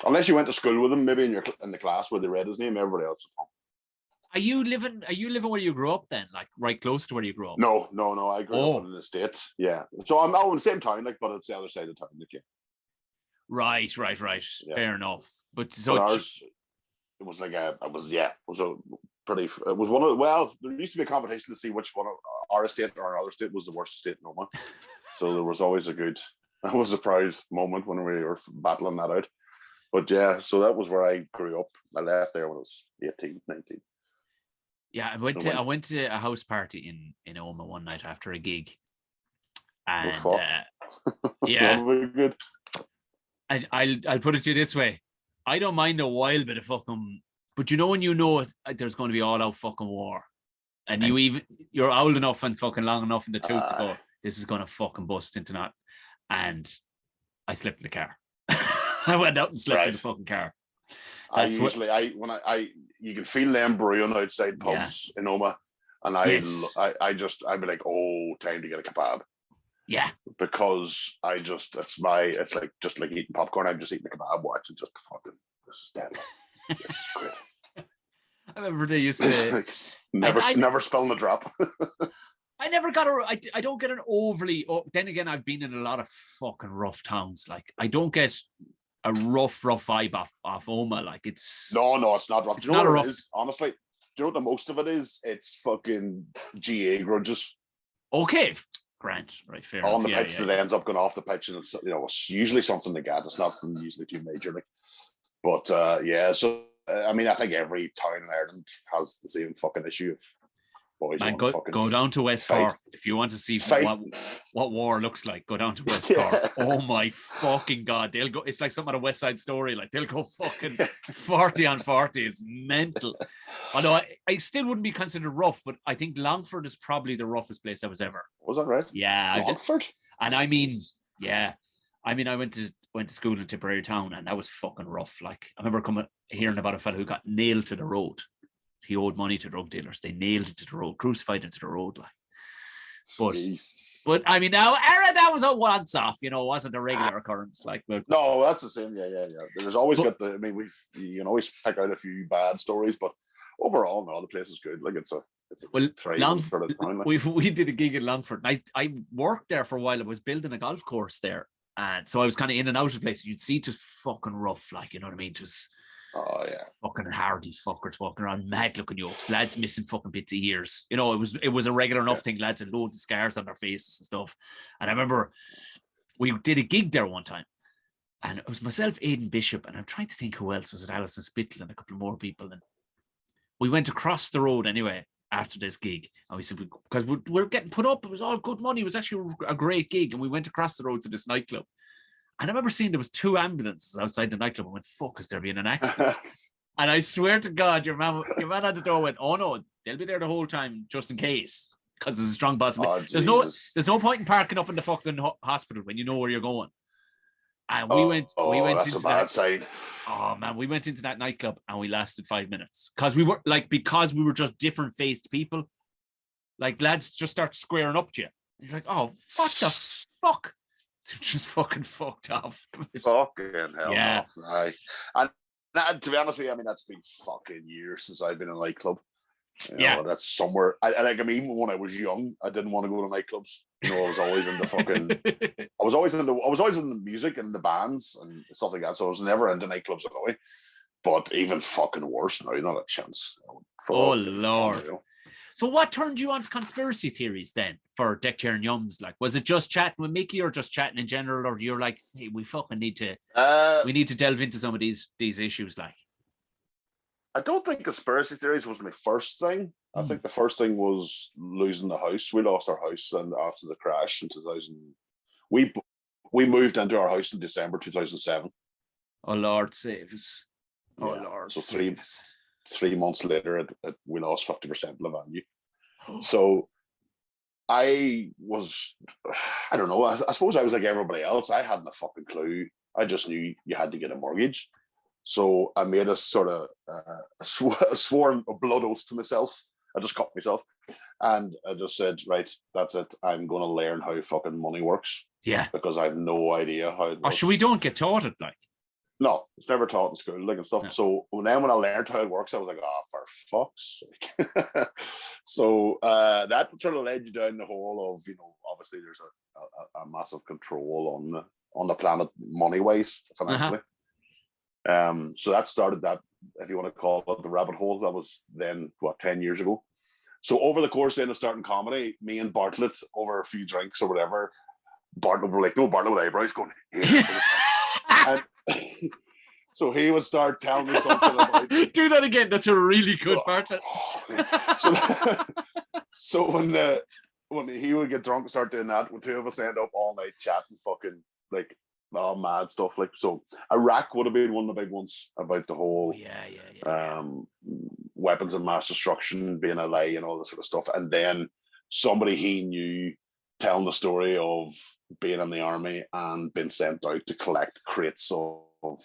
Unless you went to school with him, maybe in the class where they read his name, everybody else is Hump. Are you living where you grew up then? Like right close to where you grew up? No. I grew up in the States. Yeah. So I'm in the same town, like, but it's the other side of town. Like, yeah. Right. Yeah. Fair enough. But so ours, it was like it was one of, well, there used to be a competition to see which one of our estate or another state was the worst estate in Oma. So there was always that was a proud moment when we were battling that out. But yeah, so that was where I grew up. I left there when I was 18, 19. Yeah, I went to a house party in Oma one night after a gig. And yeah. Good. I'll put it to you this way. I don't mind a wild bit of fucking, but you know when you know there's going to be all out fucking war, and you're old enough and fucking long enough in the tooth to go, this is going to fucking bust into that. And I slept in the car. I went out and slept in the fucking car. You can feel them brewing outside pubs in Oma, and I'd be like, oh, time to get a kebab. Yeah, because it's like eating popcorn. I'm just eating a kebab watch and just fucking, this is deadly. This is great. I remember they used to never spilling a drop. I never got I don't get an overly. Oh, then again, I've been in a lot of fucking rough towns. Like I don't get a rough vibe off Oma. Like it's no, it's not rough. It's Do you know not a what rough. it is? Honestly, do you know what the most of it is? It's fucking GA grudges. Okay, Grant, right? Fair On enough. the pitch that ends up going off the pitch, and it's it's usually something they get. It's not usually too major, like. But yeah, so I mean, I think every town in Ireland has the same fucking issue of boys. Man, go down to West Cork if you want to see what war looks like. Go down to West Cork. Oh my fucking god, they'll go. It's like some of the West Side Story. Like they'll go fucking 40 on 40. It's mental. Although I still wouldn't be considered rough, but I think Longford is probably the roughest place I was ever. Was that right? Yeah, Longford. And I mean, yeah, I mean, I went to school in Tipperary Town, and that was fucking rough. Like I remember hearing about a fellow who got nailed to the road. He owed money to drug dealers. They nailed it to the road, crucified into the road, like. But I mean, now that was a once off. It wasn't a regular occurrence. Like, no, that's the same. Yeah. There's always you can always pick out a few bad stories, but overall, no, the place is good. Like it's a thriving sort of town. Like. We did a gig in Longford. I worked there for a while. I was building a golf course there, and so I was kind of in and out of the place. You'd see just fucking rough, like, you know what I mean? Just oh yeah, fucking hardy fuckers walking around, mad looking yokes, lads missing fucking bits of ears. It was a regular enough thing. Lads had loads of scars on their faces and stuff. And I remember we did a gig there one time, and it was myself, Aidan Bishop, and I'm trying to think who else was it. Alison Spittle and a couple more people. And we went across the road anyway after this gig, and we said, because we're getting put up, it was all good money. It was actually a great gig, and we went across the road to this nightclub. And I remember seeing there was 2 ambulances outside the nightclub. I went, fuck, is there being an accident? And I swear to God, your man at the door went, oh no, they'll be there the whole time just in case, because there's a strong possibility. There's no point in parking up in the fucking hospital when you know where you're going. And we went that's into a bad sign. Oh man, we went into that nightclub and we lasted 5 minutes because we were just different faced people. Like lads just start squaring up to you. And you're like, oh, what the fuck? Just fucking fucked off. Fucking hell. Yeah. No. Right. And to be honest with you, I mean, that's been fucking years since I've been in a nightclub. That's somewhere. Even when I was young, I didn't want to go to nightclubs. I was always in the fucking. I was always in the music and the bands and stuff like that. So I was never into nightclubs anyway. But even fucking worse now, not a chance. Oh Lord. So what turned you on to conspiracy theories then for Deckchair and Yumz? Like, was it just chatting with Mickey or just chatting in general? Or you're like, hey, we fucking need to delve into some of these issues, like? I don't think conspiracy theories was my first thing. I think the first thing was losing the house. We lost our house and after the crash in 2000. We moved into our house in December 2007. Oh Lord save us. Oh yeah. Lord. So 3 months later, we lost 50% of the value. So I don't know. I suppose I was like everybody else. I hadn't a fucking clue. I just knew you had to get a mortgage. So I made a sort of a sworn blood oath to myself. I just cut myself. And I just said, right, that's it. I'm going to learn how fucking money works. Yeah. Because I have no idea how it works. So we don't get taught it, like? No, it's never taught in school, like and stuff. Yeah. So then when I learned how it works, I was like, for fuck's sake. So that sort of led you down the hole of, obviously there's a massive control on the planet money-wise, financially. So that started that, if you want to call it the rabbit hole. That was then, 10 years ago. So over the course then of starting comedy, me and Bartlett, over a few drinks or whatever, Bartlett were like, no, Bartlett with eyebrows going, and so he would start telling me something about do that again. That's a really good Bartlett. So when he would get drunk and start doing that, when 2 of us end up all night chatting fucking like mad stuff. Like, so Iraq would have been one of the big ones about the whole weapons of mass destruction being a lie and all this sort of stuff. And then somebody he knew telling the story of being in the army and being sent out to collect crates of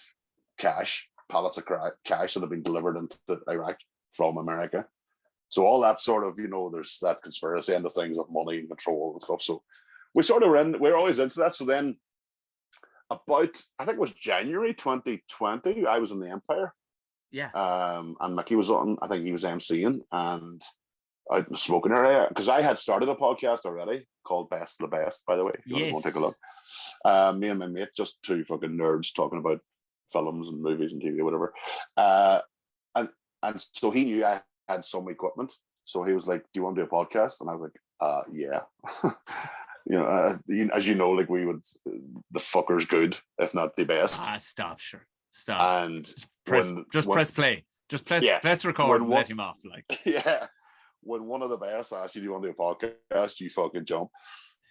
cash, pallets of cash that have been delivered into Iraq from America. So all that sort of, there's that conspiracy end of things of money and control and stuff. So we're always into that. So then about, I think it was January 2020, I was in the Empire Yeah. And Mickey was on. I think he was emceeing and out in the smoking area because I had started a podcast already called Best of the Best. By the way, if you want to go and take a look, me and my mate, just two fucking nerds talking about films and movies and TV, whatever. And so he knew I had some equipment, so he was like, "Do you want to do a podcast?" And I was like, "Yeah." As you know, like we would, the fucker's good, if not the best. Stop, sure, stop. And press play, just press record and let him off. Like, yeah, when one of the best asks you, "Do you want to do a podcast?" you fucking jump.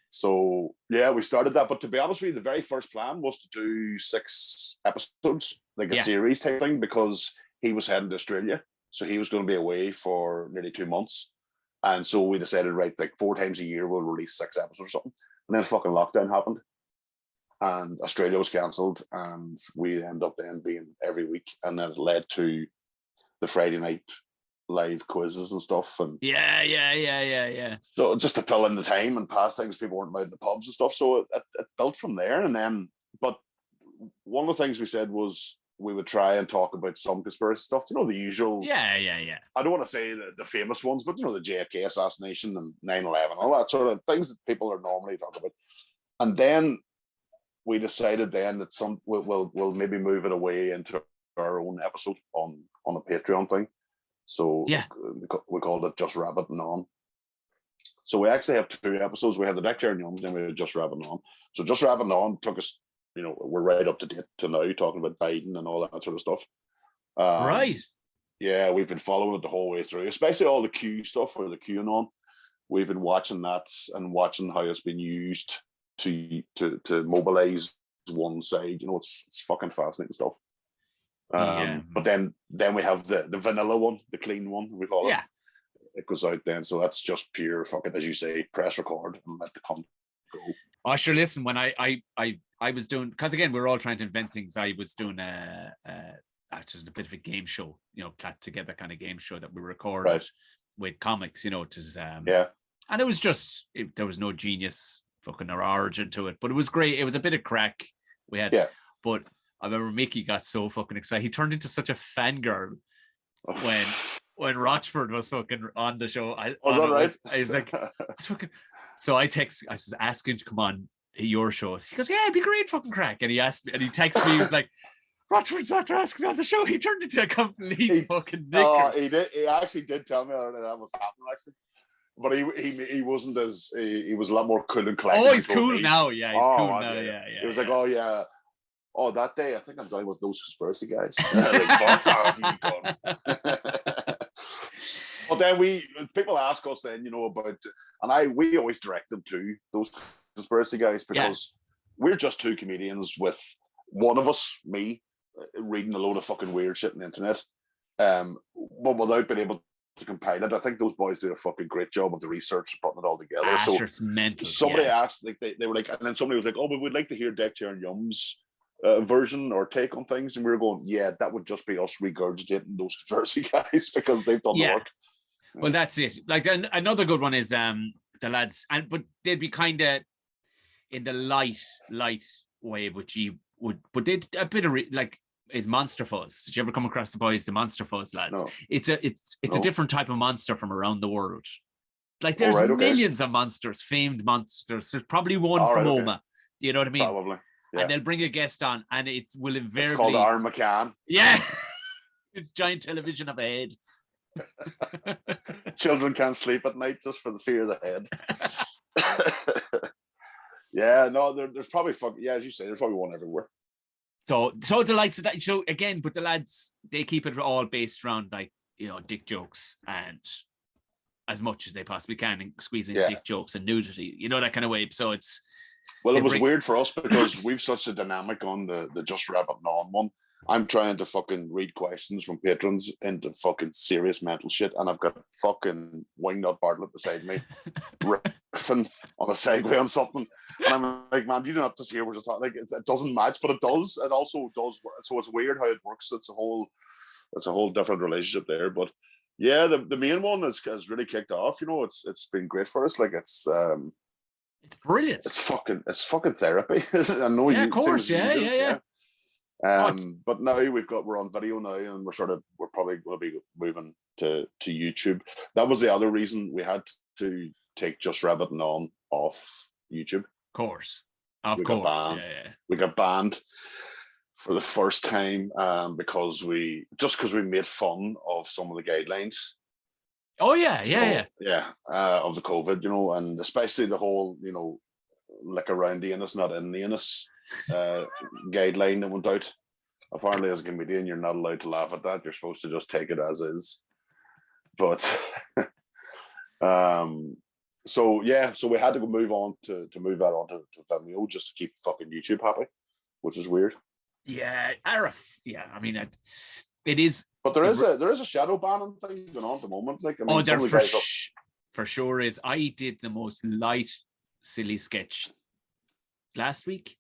So yeah, we started that. But to be honest with you, the very first plan was to do 6 episodes, like a series type thing, because he was heading to Australia, so he was going to be away for nearly 2 months. And so we decided, right, like 4 times a year we'll release 6 episodes or something. And then fucking lockdown happened, and Australia was cancelled, and we ended up then being every week, and then it led to the Friday night live quizzes and stuff. And yeah. So just to fill in the time and pass things, people weren't out in the pubs and stuff. So it built from there. And then, but one of the things we said was we would try and talk about some conspiracy stuff, the usual. Yeah. I don't want to say the famous ones, but the JFK assassination and 9/11, all that sort of things that people are normally talking about. And then we decided then that we'll maybe move it away into our own episode on a Patreon thing. So we called it Just Rabbiting On. So we actually have 2 episodes. We have the Deckchair and Yumz, and we have Just Rabbiting On. So Just Rabbiting On took us, we're right up to date to now, talking about Biden and all that sort of stuff. Right. Yeah, we've been following it the whole way through, especially all the Q stuff or the QAnon. We've been watching that and watching how it's been used to mobilize one side. It's fucking fascinating stuff. But then we have the vanilla one, the clean one, we call it. Yeah. It goes out then, so that's just pure fucking, as you say, press record and let the content go. Oh, sure. Listen, when I was doing, because again, we're all trying to invent things. I was doing just a bit of a game show, clapped together kind of game show that we recorded with comics. It was and it was just there was no genius fucking or origin to it, but it was great. It was a bit of crack we had, but I remember Mickey got so fucking excited. He turned into such a fangirl when Rochford was fucking on the show. Was that right? I was like, so I said, ask him to come on your show. He goes, yeah, it'd be great fucking crack. And he asked me, and he texted me, he was like, Rochford's not asking me on the show. He turned into a complete fucking knickers. He did. He actually did tell me that was happening, actually. But he wasn't as he was a lot more cool and collected. Oh, he's cool now. Yeah, he's cool now. Yeah. He was like, oh yeah. Oh, that day, I think I'm going with those conspiracy guys. Like, fuck off, you cunt. But then people ask us then, about, and we always direct them to those conspiracy guys because we're just 2 comedians with one of us, me, reading a load of fucking weird shit on the internet, but without being able to compile it. I think those boys do a fucking great job of the research and putting it all together. So it's mental. Somebody asked, like they were like, and then somebody was like, oh, but we'd like to hear Deckchair and Yumz version or take on things, and we were going, yeah, that would just be us regurgitating those conspiracy guys because they've done the work. Well, that's it. Like another good one is the lads, but they'd be kind of in the light way, which you would, but they'd a bit of is Monster Fuzz. Did you ever come across the boys, the Monster Fuzz lads? No. It's a different type of monster from around the world. Like there's millions of monsters, famed monsters. There's probably one from Oma. Do you know what I mean? Probably. Yeah. And they'll bring a guest on, and it will invariably. It's called Aaron McCann. Yeah, it's giant television of a head. Children can't sleep at night just for the fear of the head. Yeah, no, there's probably as you say, there's probably one everywhere. So the likes of that show again, but the lads, they keep it all based around dick jokes and as much as they possibly can, and squeezing dick jokes and nudity, that kind of way. So it's. Well, it was weird for us because we've such a dynamic on the Just Rabbiting On one. I'm trying to fucking read questions from patrons into fucking serious mental shit, and I've got fucking Wingnut Bartlett beside me riffing on a segue on something, and I'm like, man, do you not just hear we're just talking? Like it doesn't match, but it does. It also does work. So it's weird how it works. It's a whole different relationship there. But yeah, the main one has really kicked off. It's been great for us. Like it's brilliant. It's fucking therapy. I know. Yeah, of course. Yeah. But now we're on video now, and we're probably going to be moving to YouTube. That was the other reason we had to take Just Rabbiting On off YouTube. Of course. Yeah. We got banned for the first time because we made fun of some of the guidelines. Oh yeah. Of the COVID, and especially the whole, lick around the anus, not in the anus guideline that went out. Apparently, as a comedian, you're not allowed to laugh at that. You're supposed to just take it as is. But so we had to move on to move that on to Vimeo just to keep fucking YouTube happy, which is weird. Yeah, I mean, it is. But there is a shadow banning thing going on at the moment. Like, I mean, there for sure is. I did the most light, silly sketch last week,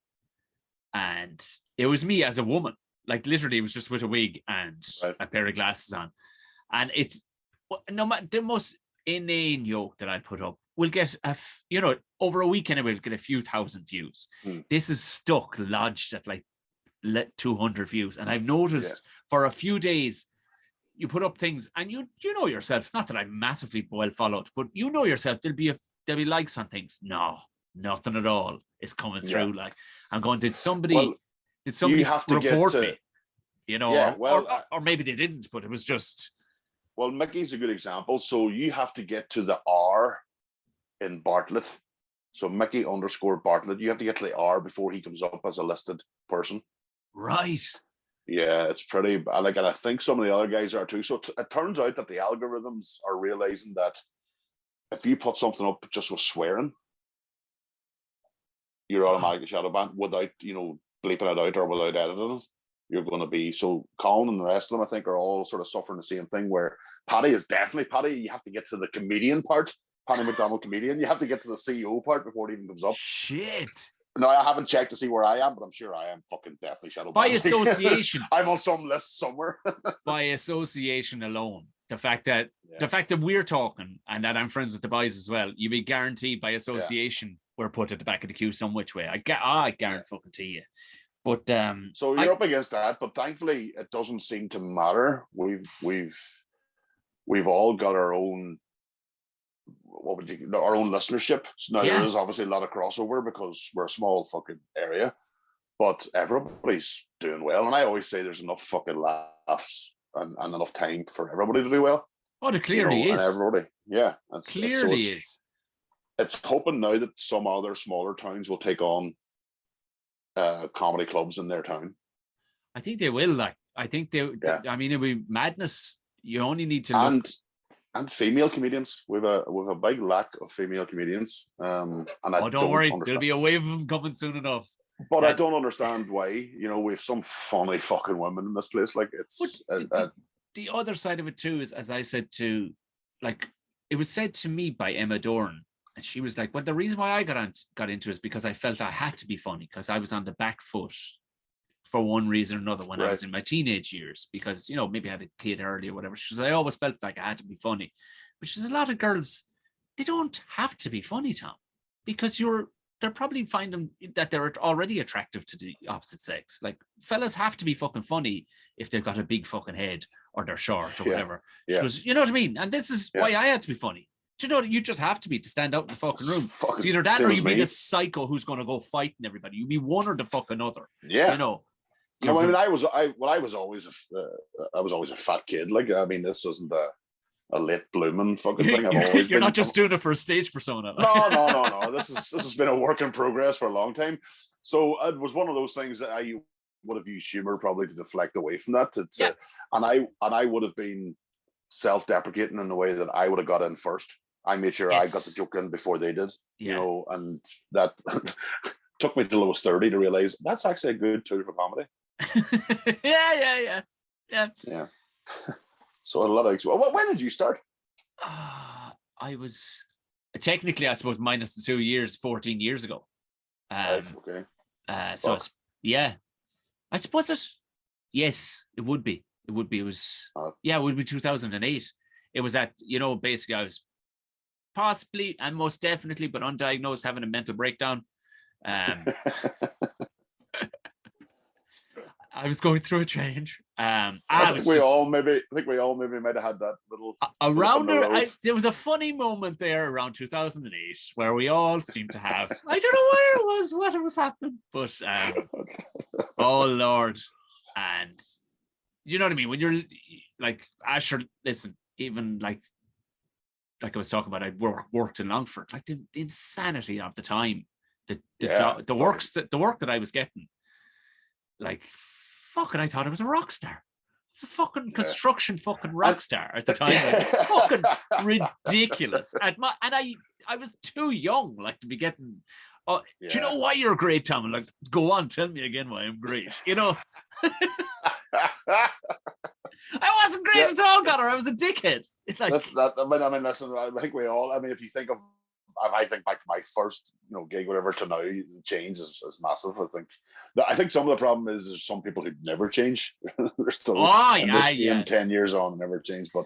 and it was me as a woman. Like, literally, it was just with a wig and a pair of glasses on, and it's no matter the most inane joke that I put up will get over a weekend it will get a few thousand views. This is stuck lodged at like 200 views, and I've noticed for a few days you put up things and you know yourself, not that I'm massively well followed, but you know yourself, there'll be likes on things. No, nothing at all is coming through. Like, I'm going, did somebody report me, or maybe they didn't, but it was just. Well, Mickey's a good example. So you have to get to the R in Bartlett. So Mickey _ Bartlett, you have to get to the R before he comes up as a listed person. Right. Yeah, it's pretty and I think some of the other guys are too. So it turns out that the algorithms are realizing that if you put something up just with swearing, you're automatically shadow banned without, bleeping it out or without editing it. You're going to be. So Colin and the rest of them, I think, are all sort of suffering the same thing, where Paddy, you have to get to the comedian part. Paddy McDonald, comedian. You have to get to the CEO part before it even comes up. Shit. No, I haven't checked to see where I am, but I'm sure I am fucking definitely shadow by association. I'm on some list somewhere. By association alone, the fact that we're talking and that I'm friends with the boys as well, you be guaranteed by association we're put at the back of the queue some which way. I guarantee fucking to you. But so you're up against that, but thankfully it doesn't seem to matter. We've all got our own. Our own listenership. So now there is obviously a lot of crossover because we're a small fucking area, but everybody's doing well. And I always say there's enough fucking laughs and enough time for everybody to do well. Oh, it clearly is. And everybody, clearly is. It's hoping now that some other smaller towns will take on comedy clubs in their town. I think they will. I think they. I mean, it'll be madness. You only need to look. And female comedians. We've a big lack of female comedians. And I don't worry, there'll be a wave of them coming soon enough. But I don't understand why. We have some funny fucking women in this place. Like, it's the other side of it too is, as I said to, it was said to me by Emma Dorn, and she was like, "Well, the reason why I got into it is because I felt I had to be funny because I was on the back foot for one reason or another when I was in my teenage years, because, maybe I had a kid early or whatever." She says, "I always felt like I had to be funny." But she says, a lot of girls, they don't have to be funny, Tom, because they're probably finding that they're already attractive to the opposite sex. Like, fellas have to be fucking funny if they've got a big fucking head or they're short or whatever. She goes, you know what I mean? And this is why I had to be funny. Do you know, you just have to be to stand out in the fucking room. It's either that or you be the psycho who's going to go fighting everybody. You be one or the fucking other. Yeah. No, I mean, I was always a fat kid. Like, I mean, this wasn't a late blooming fucking thing. You're not just doing it for a stage persona. No. This has been a work in progress for a long time. So it was one of those things that I would have used humor probably to deflect away from that. And I would have been self-deprecating in the way that I would have got in first. I made sure I got the joke in before they did. And that took me till I was 30 to realize that's actually a good tool for comedy. Yeah. So a lot of. When did you start? I was technically, I suppose, minus the 2 years, 14 years ago. Okay. So it's, I suppose it. Yes, it would be. It would be. It was. It would be 2008. It was at, basically I was possibly and most definitely, but undiagnosed, having a mental breakdown. I was going through a change. I think we all maybe might have had that little around there was a funny moment there around 2008 where we all seemed to have, I don't know where it was, what was happening, but oh Lord. And you know what I mean? When you're like, Asher, listen, even like I was talking about, I worked in Longford, like the insanity of the time, the work that I was getting, like fucking, I thought I was a rock star. A fucking construction fucking rock star at the time. Like, it's fucking ridiculous. And I was too young, like, to be getting. Oh, do you know why you're great, Tom? And like, go on, tell me again why I'm great. You know, I wasn't great at all, Conor. I was a dickhead. Like, I mean, listen. I think we all. I mean, if you think of, I think back to my first, gig, whatever, to now, the change is massive. I think some of the problem is there's some people who never change. They're still in 10 years on, never change. But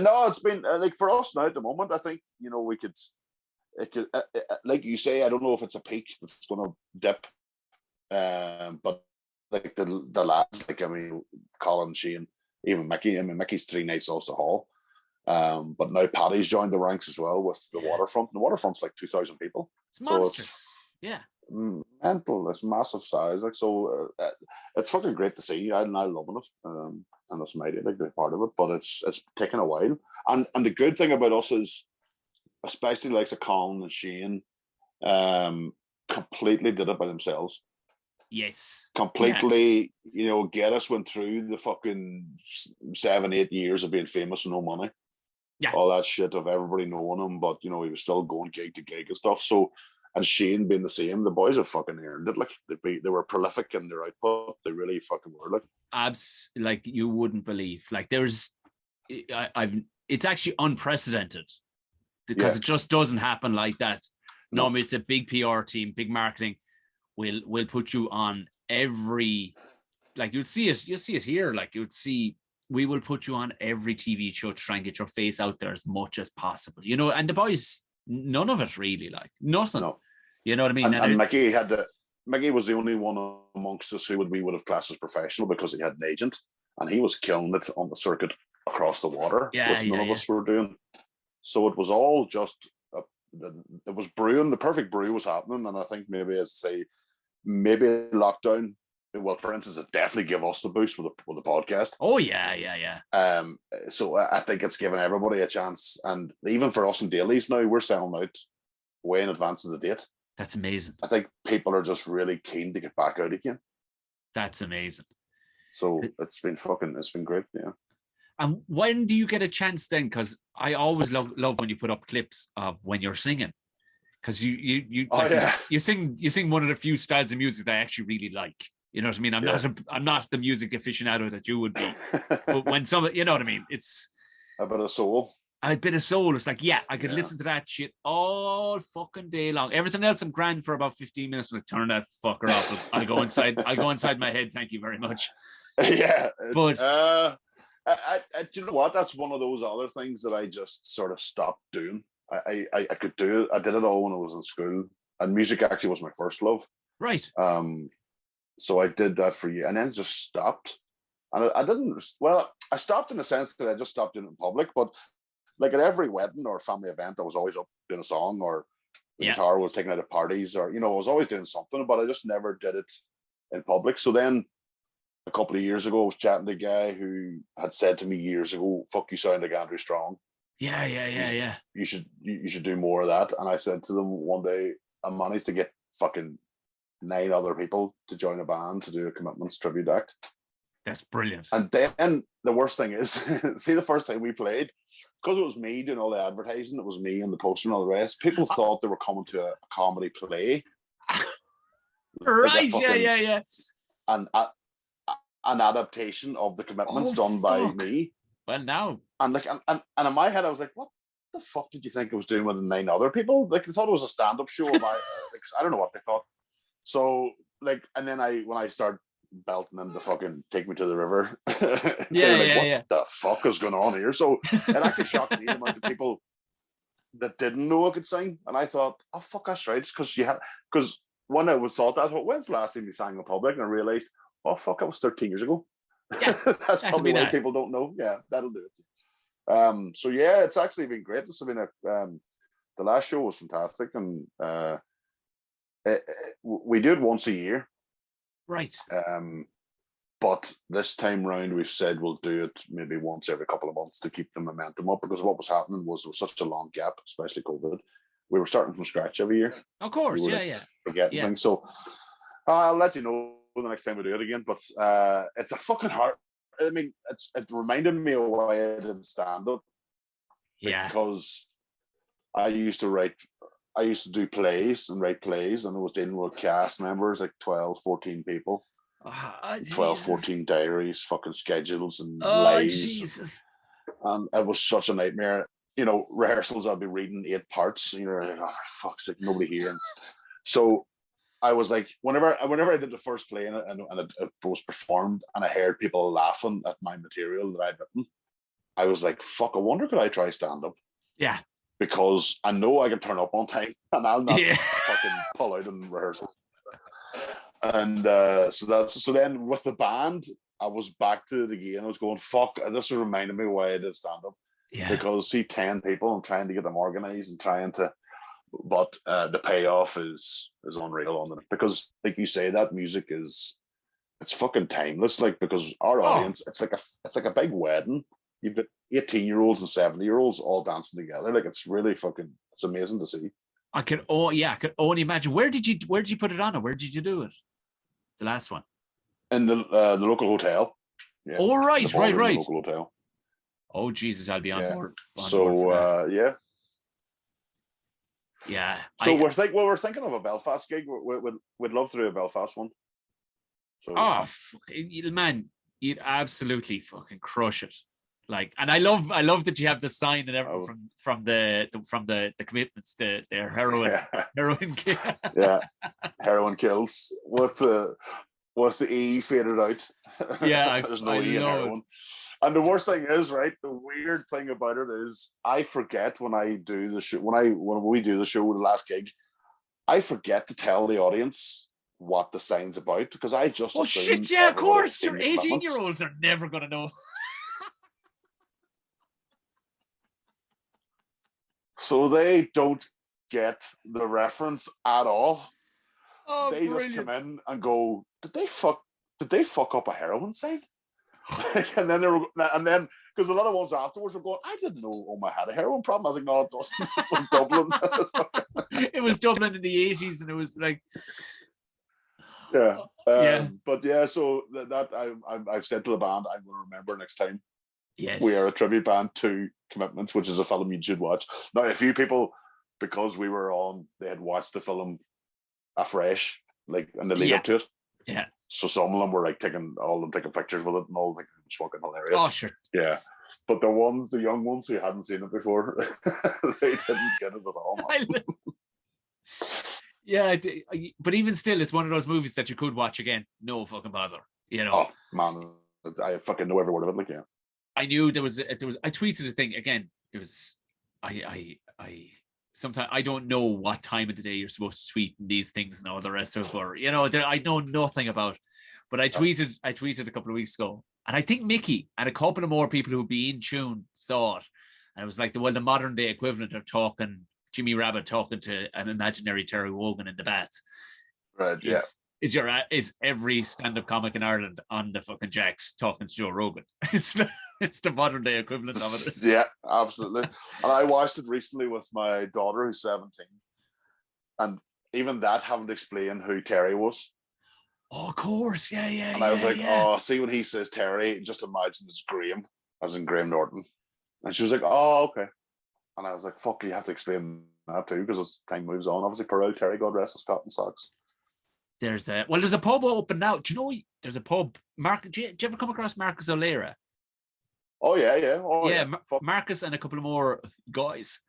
no, it's been like for us now at the moment. I think we could. It could, like you say, I don't know if it's a peak that's going to dip, but like the lads, like, I mean, Colin, Shane, even Mickey. I mean, Mickey's 3 nights Ulster Hall. But now Paddy's joined the ranks as well with the waterfront. The waterfront's like 2,000 people. It's monsters. Mental. It's massive size. Like, so it's fucking great to see. I'm loving it. And it's mighty, like, the part of it. But it's taken a while. And the good thing about us is, especially like the Colin and Shane, completely did it by themselves. Yes. Completely, Geddes went through the fucking 7-8 years of being famous with no money. Yeah. All that shit of everybody knowing him, but he was still going gig to gig and stuff. So, and Shane being the same, the boys have fucking earned it. Like, they were prolific in their output. They really fucking were. Like, like, you wouldn't believe. Like, it's actually unprecedented because it just doesn't happen like that. No, it's a big PR team, big marketing. We'll put you on every, like, you'll see it here. Like, we will put you on every TV show to try and get your face out there as much as possible. And the boys, none of it really, like, nothing. No. You know what I mean? And Mickey was the only one amongst us who we would have classed as professional because he had an agent, and he was killing it on the circuit across the water, which none of us were doing. So it was all just, it was brewing, the perfect brew was happening. And I think maybe, as I say, maybe lockdown, well, for instance, it definitely gave us the boost with the podcast. Oh yeah. So I think it's given everybody a chance, and even for us in dailies now, we're selling out way in advance of the date. That's amazing. I think people are just really keen to get back out again. That's amazing. So it's been great, yeah. And when do you get a chance then? Because I always love when you put up clips of when you're singing. Because you sing one of the few styles of music that I actually really like. You know what I mean? I'm not the music aficionado that you would be. But when you know what I mean? It's a bit of soul. A bit of soul. It's like, I could listen to that shit all fucking day long. Everything else I'm grand for about 15 minutes, but turn that fucker off. I'll go inside my head. Thank you very much. Yeah. But you know what? That's one of those other things that I just sort of stopped doing. I could do it. I did it all when I was in school, and music actually was my first love. Right. So I did that for you, and then just stopped. And I didn't. Well, I stopped in the sense that I just stopped doing it in public. But like at every wedding or family event, I was always up doing a song, or the guitar was taken out at parties, or I was always doing something. But I just never did it in public. So then, a couple of years ago, I was chatting to a guy who had said to me years ago, "Fuck, you sound like Andrew Strong. Yeah. You should do more of that." And I said to them one day, I managed to get fucking 9 other people to join a band to do a Commitments tribute act. That's brilliant. And then the worst thing is, see, the first time we played, because it was me doing all the advertising, it was me and the poster and all the rest, people thought they were coming to a comedy play. Right, like yeah. And an adaptation of the Commitments done by me. Well, now. And in my head, I was like, what the fuck did you think I was doing with the 9 other people? Like, they thought it was a stand-up show. I don't know what they thought. So, like, and then when I started belting them to fucking Take Me to the River, what the fuck is going on here? So it actually shocked me the amount of people that didn't know I could sing. And I thought, oh, fuck, that's right. Because when I was thought that, I thought, when's the last time you sang in public? And I realized, oh fuck, that was 13 years ago. Yeah, That's probably why people don't know. Yeah, that'll do it. So yeah, it's actually been great. This has been the last show was fantastic, and we do it once a year, right? But this time round, we've said we'll do it maybe once every couple of months to keep the momentum up, because what was happening was there was such a long gap, especially COVID. We were starting from scratch every year. Of course, forgetting things. So I'll let you know the next time we do it again. But it's a fucking hard. I mean, it reminded me of why I did stand up. Yeah. Because I used to do plays and write plays, and I was dealing with cast members, like 12, 14 people. 12, 14 diaries, fucking schedules and lives. Jesus. And it was such a nightmare. You know, rehearsals, I'd be reading 8 parts. You know, like, oh, for fuck's sake, nobody here. And so I was like, whenever I did the first play and it was performed, and I heard people laughing at my material that I'd written, I was like, fuck, I wonder could I try stand up? Yeah. Because I know I can turn up on time, and I'll not fucking pull out in rehearsals. And so then with the band, I was back to it again. I was going, fuck, this was reminding me why I did stand up. Yeah. Because see 10 people and trying to get them organized and trying to, but the payoff is unreal on them. Because like you say, that music it's fucking timeless. Like, because our audience, it's like a big wedding. You've got 18-year-olds and 70-year-olds all dancing together. Like, it's really it's amazing to see. I could only imagine. Where did you put it on, or where did you do it? The last one in the local hotel. Yeah. Oh, right. The local hotel. Oh Jesus, I'll be on board. Yeah. Yeah. So we're thinking of a Belfast gig. We'd love to do a Belfast one. So man, you'd absolutely fucking crush it. Like, and I love that you have the sign and everything from the commitments to their heroin. Yeah, heroin kills with the E faded out. Yeah, there's no E in heroin. And the worst thing is, right? The weird thing about it is, I forget when I do the show. When we do the show, the last gig, I forget to tell the audience what the sign's about, because I just shit, yeah, of course, your 18-year-olds are never gonna know. So they don't get the reference at all. Oh, they brilliant. Just come in and go, did they fuck up a heroin sign? and then because a lot of ones afterwards were going, I didn't know Oma had a heroin problem. I was like, no, it doesn't. It was Dublin. It was Dublin in the 80s, and it was like, but yeah, so that I've said to the band, I'm going to remember next time. Yes, we are a tribute band to Commitments, which is a film you should watch. Now, a few people, because we were on, they had watched the film afresh, like in the lead up to it. Yeah. So some of them were like taking pictures with it and all. Like, it was fucking hilarious. Oh, sure. Yeah. But the young ones who hadn't seen it before, they didn't get it at all. Yeah, but even still, it's one of those movies that you could watch again. No fucking bother, you know. Oh man, I fucking know every word of it. Like, yeah. I knew there was. I tweeted a thing again. It was. Sometimes I don't know what time of the day you're supposed to tweet these things and all the rest of it. Or, you know, I know nothing about. But I tweeted a couple of weeks ago, and I think Mickey and a couple of more people who'd be in tune saw it, and it was like the modern day equivalent of Jimmy Rabbit talking to an imaginary Terry Wogan in the bath. Right. Yeah. Is every stand-up comic in Ireland on the fucking jacks talking to Joe Rogan? It's the modern day equivalent of it. Yeah, absolutely. And I watched it recently with my daughter, who's 17, and even that having to explain who Terry was. Oh, of course, yeah. And I was like, oh, see, when he says Terry, just imagine it's Graham, as in Graham Norton. And she was like, oh, okay. And I was like, fuck, you have to explain that too, because as time moves on, obviously, poor old Terry, God rest his cotton socks. There's a pub open now. Do you know there's a pub? Do you ever come across Marcus O'Leary? Oh yeah. Oh yeah. Marcus and a couple of more guys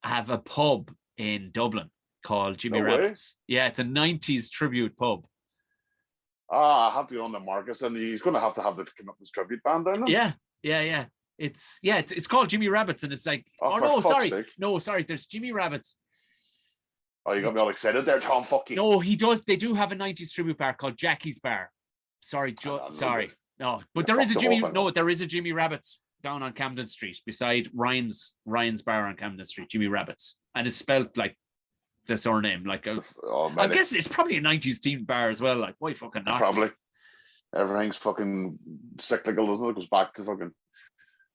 have a pub in Dublin called Jimmy Rabbits. Yeah, it's a 90s tribute pub. I have to go on to Marcus, and he's going to have the Commitments tribute band down there. Yeah. It's called Jimmy Rabbits, and it's like, sorry. There's Jimmy Rabbits. Oh, you got me all excited there, Tom. Fuck you. No, he does. They do have a 90s tribute bar called Jackie's Bar. Sorry, Joe. I know Sorry, this. no. But Yeah, there is a fuck the whole Jimmy. thing No, up. there is a Jimmy Rabbits down on Camden Street beside Ryan's bar on Camden Street. Jimmy Rabbits, and it's spelled like the surname. Like Oh, I man, guess it's probably a '90s themed bar as well. Like why fucking not? probably. Everything's fucking cyclical, doesn't it? It goes back to fucking.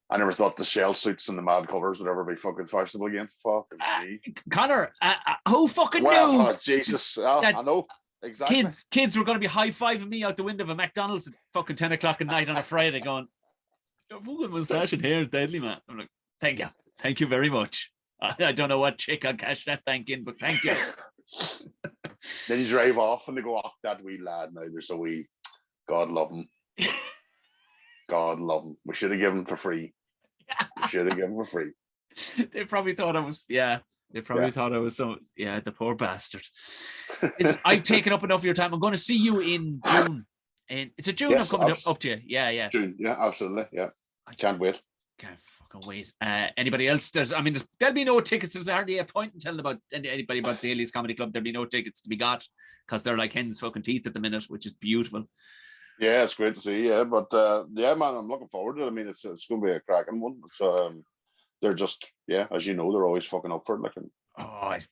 I never thought the shell suits and the mad covers would ever be fucking fashionable again. Fucking me. Conor, who fucking Well, knew oh, Jesus. Oh, that I know. Exactly. kids were going to be high-fiving me out the window of a McDonald's at fucking 10 o'clock at night on a Friday going, your fucking moustache and hair is deadly, man. I'm like, thank you very much. I don't know what chick I'd cash that thank in, but thank you. Then you drive off and they go, oh, that wee lad now, they're so wee. God love him. God love him. We should have given him for free. We should have given him for free. They probably thought I was, they probably thought I was the poor bastard. I've taken up enough of your time. I'm going to see you in June. And it's a June. Yes, I'm coming up to you. Yeah. June. Yeah, absolutely. Yeah. Can't wait. Can't fucking wait. Anybody else? There'll be no tickets. There's hardly a point in telling about anybody about Daly's Comedy Club. There'll be no tickets to be got because they're like hen's fucking teeth at the minute, which is beautiful. Yeah, it's great to see. Yeah, but yeah, man, I'm looking forward to it. I mean, it's going to be a cracking one. It's they're just as you know, they're always fucking up for it.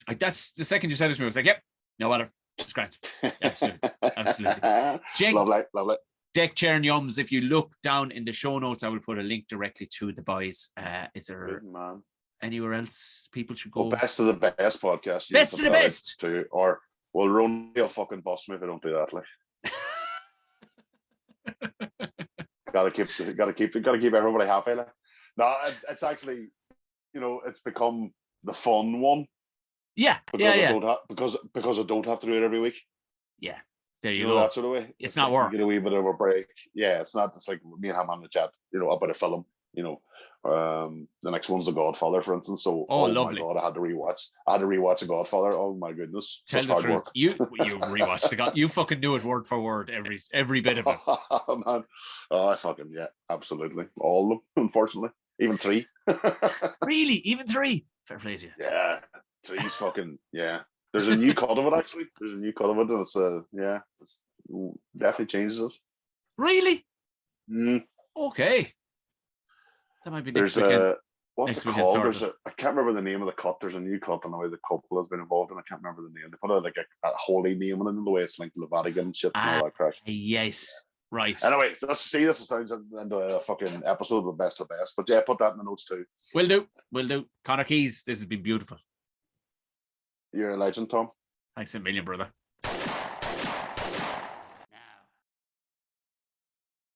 Like, that's the second you said it to me. I was like, yep, no matter. It's great. Absolutely. Jake, lovely. Deckchair and Yumz. If you look down in the show notes, I will put a link directly to the boys. Is there anywhere else people should go? Well, best of the best podcast. Best of the best. Or well, Ron will fucking bust me if I don't do that. Like. gotta keep everybody happy. Like. No, it's actually, it's become the fun one. Yeah, because I don't have to do it every week. Yeah, there you go. That sort of way. It's not work. Get a wee bit of a break. Yeah, it's not. It's like me and him on the chat. About a film. The next one's The Godfather, for instance. So, lovely. My God, I had to rewatch The Godfather. Oh my goodness, tell such the hard truth. work. You rewatched the God. You fucking knew it word for word, every bit of it. Oh, man. Oh, I fucking absolutely all of them. Unfortunately, even 3. Really, even 3. Fair play to you. Yeah, 3's fucking There's a new cut of it actually. There's a new cut of it, and it's definitely changes us. Really? Mm. Okay. That might be next There's weekend. what's it called? I can't remember the name of the cut. There's a new cut, and the way the couple has been involved, and I can't remember the name. They put a holy name in it, the way it's linked to the Vatican and shit and all that crap. Yes, right. Anyway, this sounds into a fucking episode of the best. But yeah, put that in the notes too. Will do. Conor Keys, this has been beautiful. You're a legend, Tom. Thanks a million, brother.